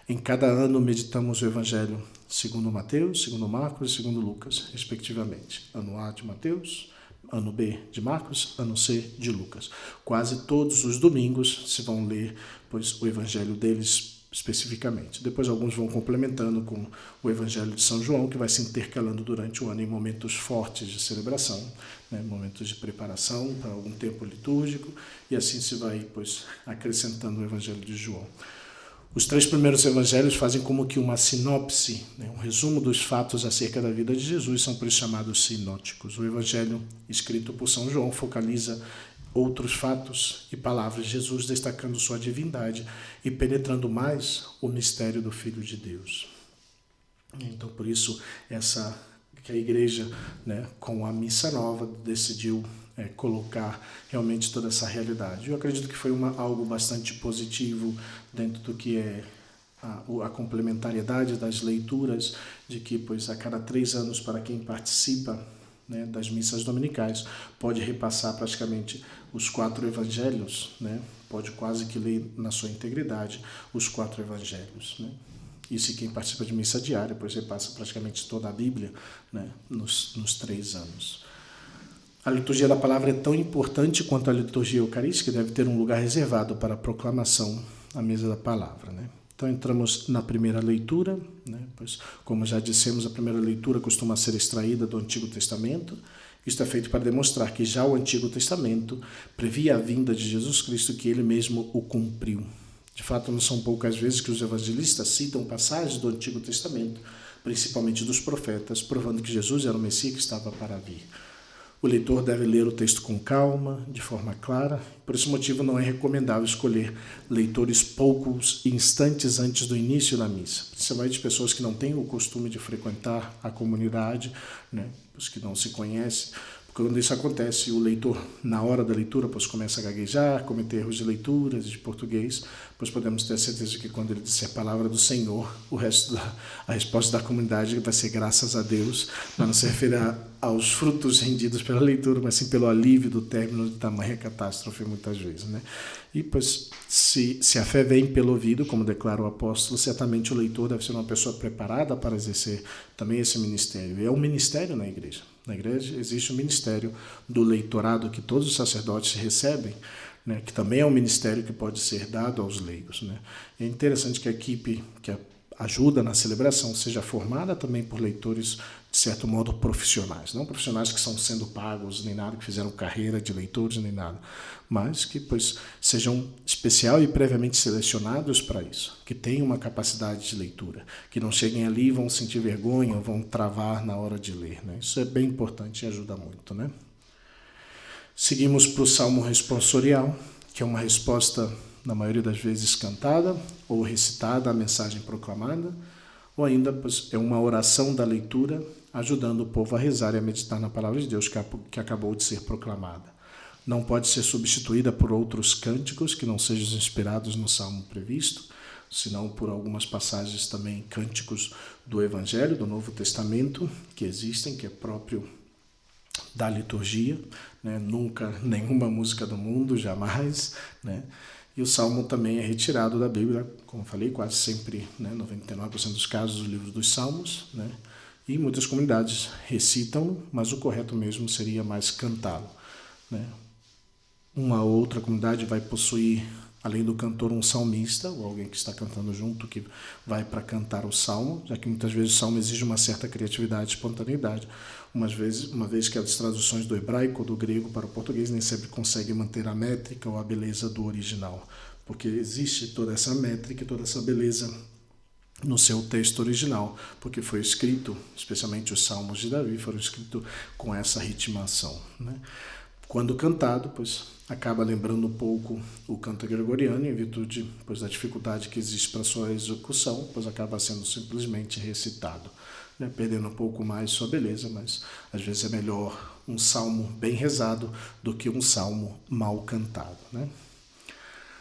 Em cada ano meditamos o Evangelho segundo Mateus, segundo Marcos e segundo Lucas, respectivamente. Ano A de Mateus, ano B de Marcos, ano C de Lucas. Quase todos os domingos se vão ler, pois, o Evangelho deles especificamente. Depois alguns vão complementando com o Evangelho de São João, que vai se intercalando durante o ano em momentos fortes de celebração, né, momentos de preparação para algum tempo litúrgico, e assim se vai, pois, acrescentando o Evangelho de João. Os 3 primeiros evangelhos fazem como que uma sinopse, né, um resumo dos fatos acerca da vida de Jesus, são por isso chamados sinóticos. O evangelho escrito por São João focaliza outros fatos e palavras de Jesus, destacando sua divindade e penetrando mais o mistério do Filho de Deus. Então, por isso, que a igreja, né, com a missa nova, decidiu colocar realmente toda essa realidade. Eu acredito que foi algo bastante positivo dentro do que é a complementariedade das leituras, de que, pois, a cada 3 anos, para quem participa, né, das missas dominicais, pode repassar praticamente os 4 evangelhos, né, pode quase que ler na sua integridade os 4 evangelhos, né. E se quem participa de missa diária, pois repassa praticamente toda a Bíblia, né, nos 3 anos. A liturgia da palavra é tão importante quanto a liturgia eucarística, deve ter um lugar reservado para a proclamação à mesa da palavra. Né? Então entramos na primeira leitura, né? Pois, como já dissemos, a primeira leitura costuma ser extraída do Antigo Testamento. Isto é feito para demonstrar que já o Antigo Testamento previa a vinda de Jesus Cristo, que ele mesmo o cumpriu. De fato, não são poucas vezes que os evangelistas citam passagens do Antigo Testamento, principalmente dos profetas, provando que Jesus era o Messias que estava para vir. O leitor deve ler o texto com calma, de forma clara. Por esse motivo, não é recomendável escolher leitores poucos instantes antes do início da missa, principalmente pessoas que não têm o costume de frequentar a comunidade, né, os que não se conhecem. Porque quando isso acontece, o leitor, na hora da leitura, pois começa a gaguejar, cometer erros de leituras de português, pois podemos ter certeza de que quando ele disser a palavra do Senhor, a resposta da comunidade vai ser graças a Deus, para não se referir aos frutos rendidos pela leitura, mas sim pelo alívio do término de tamanha catástrofe muitas vezes. Né? E pois, se a fé vem pelo ouvido, como declara o apóstolo, certamente o leitor deve ser uma pessoa preparada para exercer também esse ministério. E é um ministério na igreja. Na igreja existe o ministério do leitorado que todos os sacerdotes recebem, né, que também é um ministério que pode ser dado aos leigos. Né. É interessante que a equipe que ajuda na celebração seja formada também por leitores de certo modo, profissionais. Não profissionais que estão sendo pagos, nem nada, que fizeram carreira de leitores, nem nada. Mas que, pois, sejam especial e previamente selecionados para isso. Que tenham uma capacidade de leitura. Que não cheguem ali e vão sentir vergonha, ou vão travar na hora de ler. Né? Isso é bem importante e ajuda muito. Né? Seguimos para o Salmo responsorial, que é uma resposta, na maioria das vezes, cantada ou recitada à mensagem proclamada, ou ainda pois, é uma oração da leitura, ajudando o povo a rezar e a meditar na palavra de Deus que acabou de ser proclamada. Não pode ser substituída por outros cânticos que não sejam inspirados no salmo previsto, senão por algumas passagens também cânticos do Evangelho, do Novo Testamento, que existem, que é próprio da liturgia, né? Nunca nenhuma música do mundo, jamais, né? E o Salmo também é retirado da Bíblia, como falei, quase sempre, né, 99% dos casos, do livro dos Salmos, né? E muitas comunidades recitam, mas o correto mesmo seria mais cantá-lo, né? Uma outra comunidade vai possuir, além do cantor, um salmista, ou alguém que está cantando junto, que vai para cantar o salmo, já que muitas vezes o salmo exige uma certa criatividade e espontaneidade. Uma vez que as traduções do hebraico ou do grego para o português nem sempre conseguem manter a métrica ou a beleza do original, porque existe toda essa métrica e toda essa beleza no seu texto original, porque foi escrito, especialmente os salmos de Davi, foram escritos com essa ritmação, né? Quando cantado, pois acaba lembrando um pouco o canto gregoriano, em virtude pois, da dificuldade que existe para sua execução, pois acaba sendo simplesmente recitado, né? Perdendo um pouco mais sua beleza, mas às vezes é melhor um salmo bem rezado do que um salmo mal cantado, né?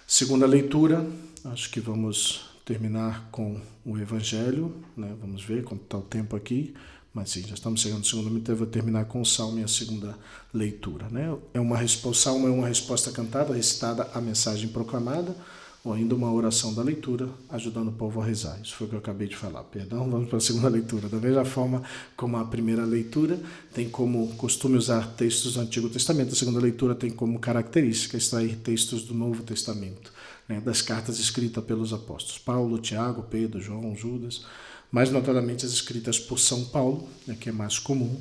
Segunda leitura, acho que vamos terminar com o Evangelho, né? Vamos ver quanto está o tempo aqui. Mas sim, já estamos chegando no segundo minuto, eu vou terminar com o Salmo e a segunda leitura, né? O Salmo é uma resposta cantada, recitada à mensagem proclamada, ou ainda uma oração da leitura, ajudando o povo a rezar. Isso foi o que eu acabei de falar. Perdão, vamos para a segunda leitura. Da mesma forma como a primeira leitura tem como costume usar textos do Antigo Testamento, a segunda leitura tem como característica extrair textos do Novo Testamento, né? Das cartas escritas pelos apóstolos Paulo, Tiago, Pedro, João, Judas, mais notadamente as escritas por São Paulo, né, que é mais comum.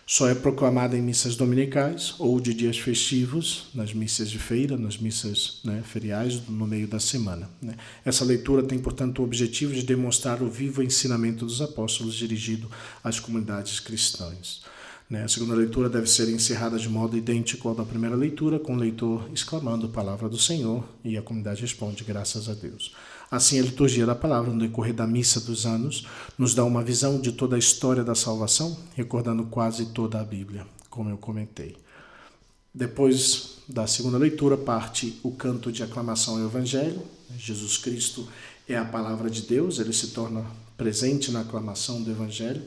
Só é proclamada em missas dominicais ou de dias festivos, nas missas de feira, nas missas, né, feriais, no meio da semana, né. Essa leitura tem, portanto, o objetivo de demonstrar o vivo ensinamento dos apóstolos dirigido às comunidades cristãs, né. A segunda leitura deve ser encerrada de modo idêntico ao da primeira leitura, com o leitor exclamando a palavra do Senhor e a comunidade responde, graças a Deus. Assim, a liturgia da palavra, no decorrer da missa dos anos, nos dá uma visão de toda a história da salvação, recordando quase toda a Bíblia, como eu comentei. Depois da segunda leitura, parte o canto de aclamação ao Evangelho. Jesus Cristo é a palavra de Deus, ele se torna presente na aclamação do Evangelho.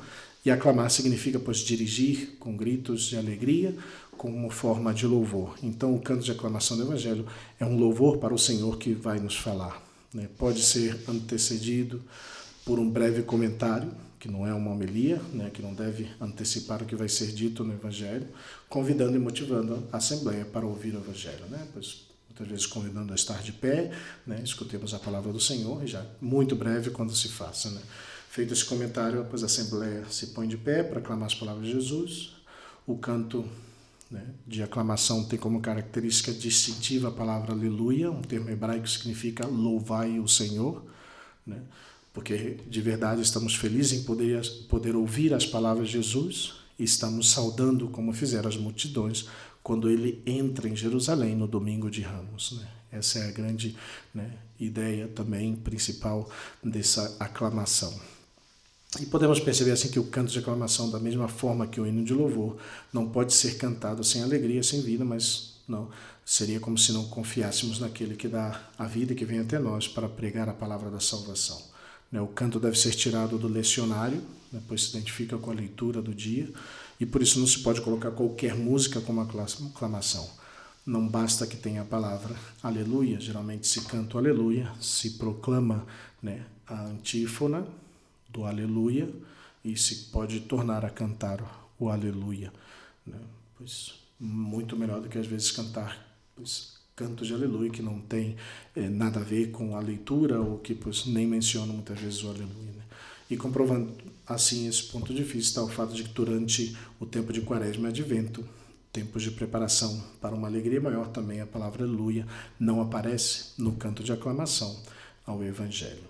E aclamar significa, pois, dirigir com gritos de alegria, como forma de louvor. Então, o canto de aclamação do Evangelho é um louvor para o Senhor que vai nos falar. Pode ser antecedido por um breve comentário, que não é uma homilia, que não deve antecipar o que vai ser dito no Evangelho, convidando e motivando a Assembleia para ouvir o Evangelho, pois muitas vezes convidando a estar de pé, escutemos a palavra do Senhor, e já muito breve quando se faça. Feito esse comentário, pois a Assembleia se põe de pé para aclamar as palavras de Jesus. O canto de aclamação tem como característica distintiva a palavra aleluia, um termo hebraico que significa louvai o Senhor, porque de verdade estamos felizes em poder ouvir as palavras de Jesus e estamos saudando como fizeram as multidões quando ele entra em Jerusalém no domingo de Ramos. Essa é a grande ideia também principal dessa aclamação. E podemos perceber assim que o canto de aclamação, da mesma forma que o hino de louvor, não pode ser cantado sem alegria, sem vida, mas não seria como se não confiássemos naquele que dá a vida e que vem até nós para pregar a palavra da salvação. O canto deve ser tirado do lecionário, pois se identifica com a leitura do dia, e por isso não se pode colocar qualquer música como aclamação. Não basta que tenha a palavra aleluia, geralmente se canta o aleluia, se proclama a antífona do aleluia e se pode tornar a cantar o aleluia, pois muito melhor do que às vezes cantar cantos de aleluia que não tem nada a ver com a leitura ou que nem mencionam muitas vezes o aleluia. E comprovando assim esse ponto de vista está o fato de que durante o tempo de Quaresma e Advento, tempos de preparação para uma alegria maior, também a palavra aleluia não aparece no canto de aclamação ao Evangelho.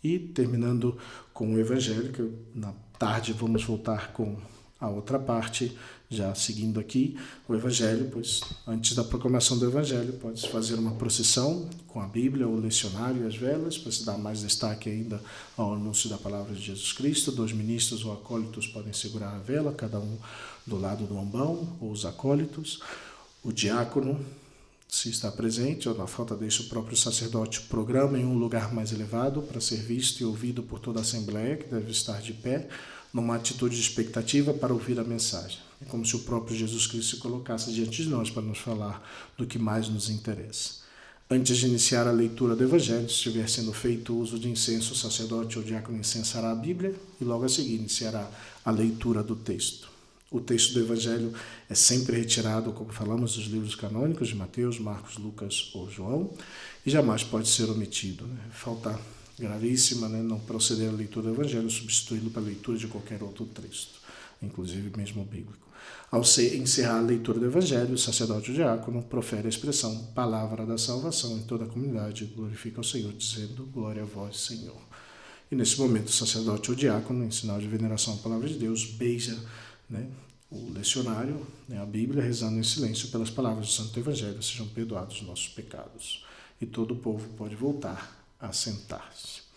E terminando com o Evangelho, que na tarde vamos voltar com a outra parte, já seguindo aqui o Evangelho, pois antes da proclamação do Evangelho pode-se fazer uma procissão com a Bíblia, o lecionário e as velas, para se dar mais destaque ainda ao anúncio da palavra de Jesus Cristo. 2 ministros ou acólitos podem segurar a vela, cada um do lado do ambão, ou os acólitos. O diácono, se está presente, ou na falta deixa o próprio sacerdote, programa em um lugar mais elevado para ser visto e ouvido por toda a Assembleia, que deve estar de pé, numa atitude de expectativa para ouvir a mensagem. É como se o próprio Jesus Cristo se colocasse diante de nós para nos falar do que mais nos interessa. Antes de iniciar a leitura do Evangelho, se estiver sendo feito uso de incenso, o sacerdote ou diácono incensará a Bíblia e logo a seguir iniciará a leitura do texto. O texto do Evangelho é sempre retirado, como falamos, dos livros canônicos de Mateus, Marcos, Lucas ou João, e jamais pode ser omitido. Falta gravíssima, não proceder à leitura do Evangelho, substituí-lo pela leitura de qualquer outro texto, inclusive mesmo bíblico. Ao encerrar a leitura do Evangelho, o sacerdote ou diácono profere a expressão palavra da salvação em toda a comunidade, glorifica ao Senhor, dizendo glória a vós, Senhor. E nesse momento o sacerdote ou diácono, em sinal de veneração à palavra de Deus, beija o lecionário, a Bíblia, rezando em silêncio pelas palavras do Santo Evangelho, sejam perdoados os nossos pecados. E todo o povo pode voltar a sentar-se.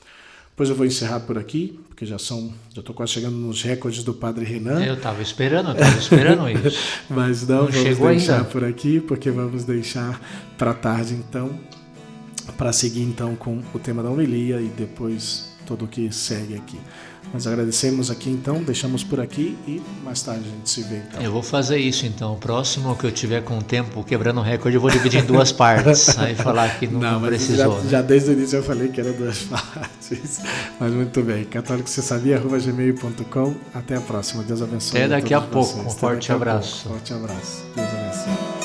Pois eu vou encerrar por aqui, porque já estou quase chegando nos recordes do Padre Renan.
Eu estava esperando isso.
Mas não vamos deixar ainda por aqui, porque vamos deixar para tarde, então, para seguir então com o tema da homilia e depois tudo o que segue aqui. Nós agradecemos aqui então, deixamos por aqui e mais tarde a gente se vê então.
Eu vou fazer isso então, o próximo que eu tiver com o tempo quebrando o recorde eu vou dividir em 2 partes, aí falar que não precisou.
Já desde o início eu falei que era 2 partes, mas muito bem, católicosesabia@gmail.com. Até a próxima, Deus abençoe.
Até daqui a pouco, um forte abraço.
Forte abraço, Deus abençoe.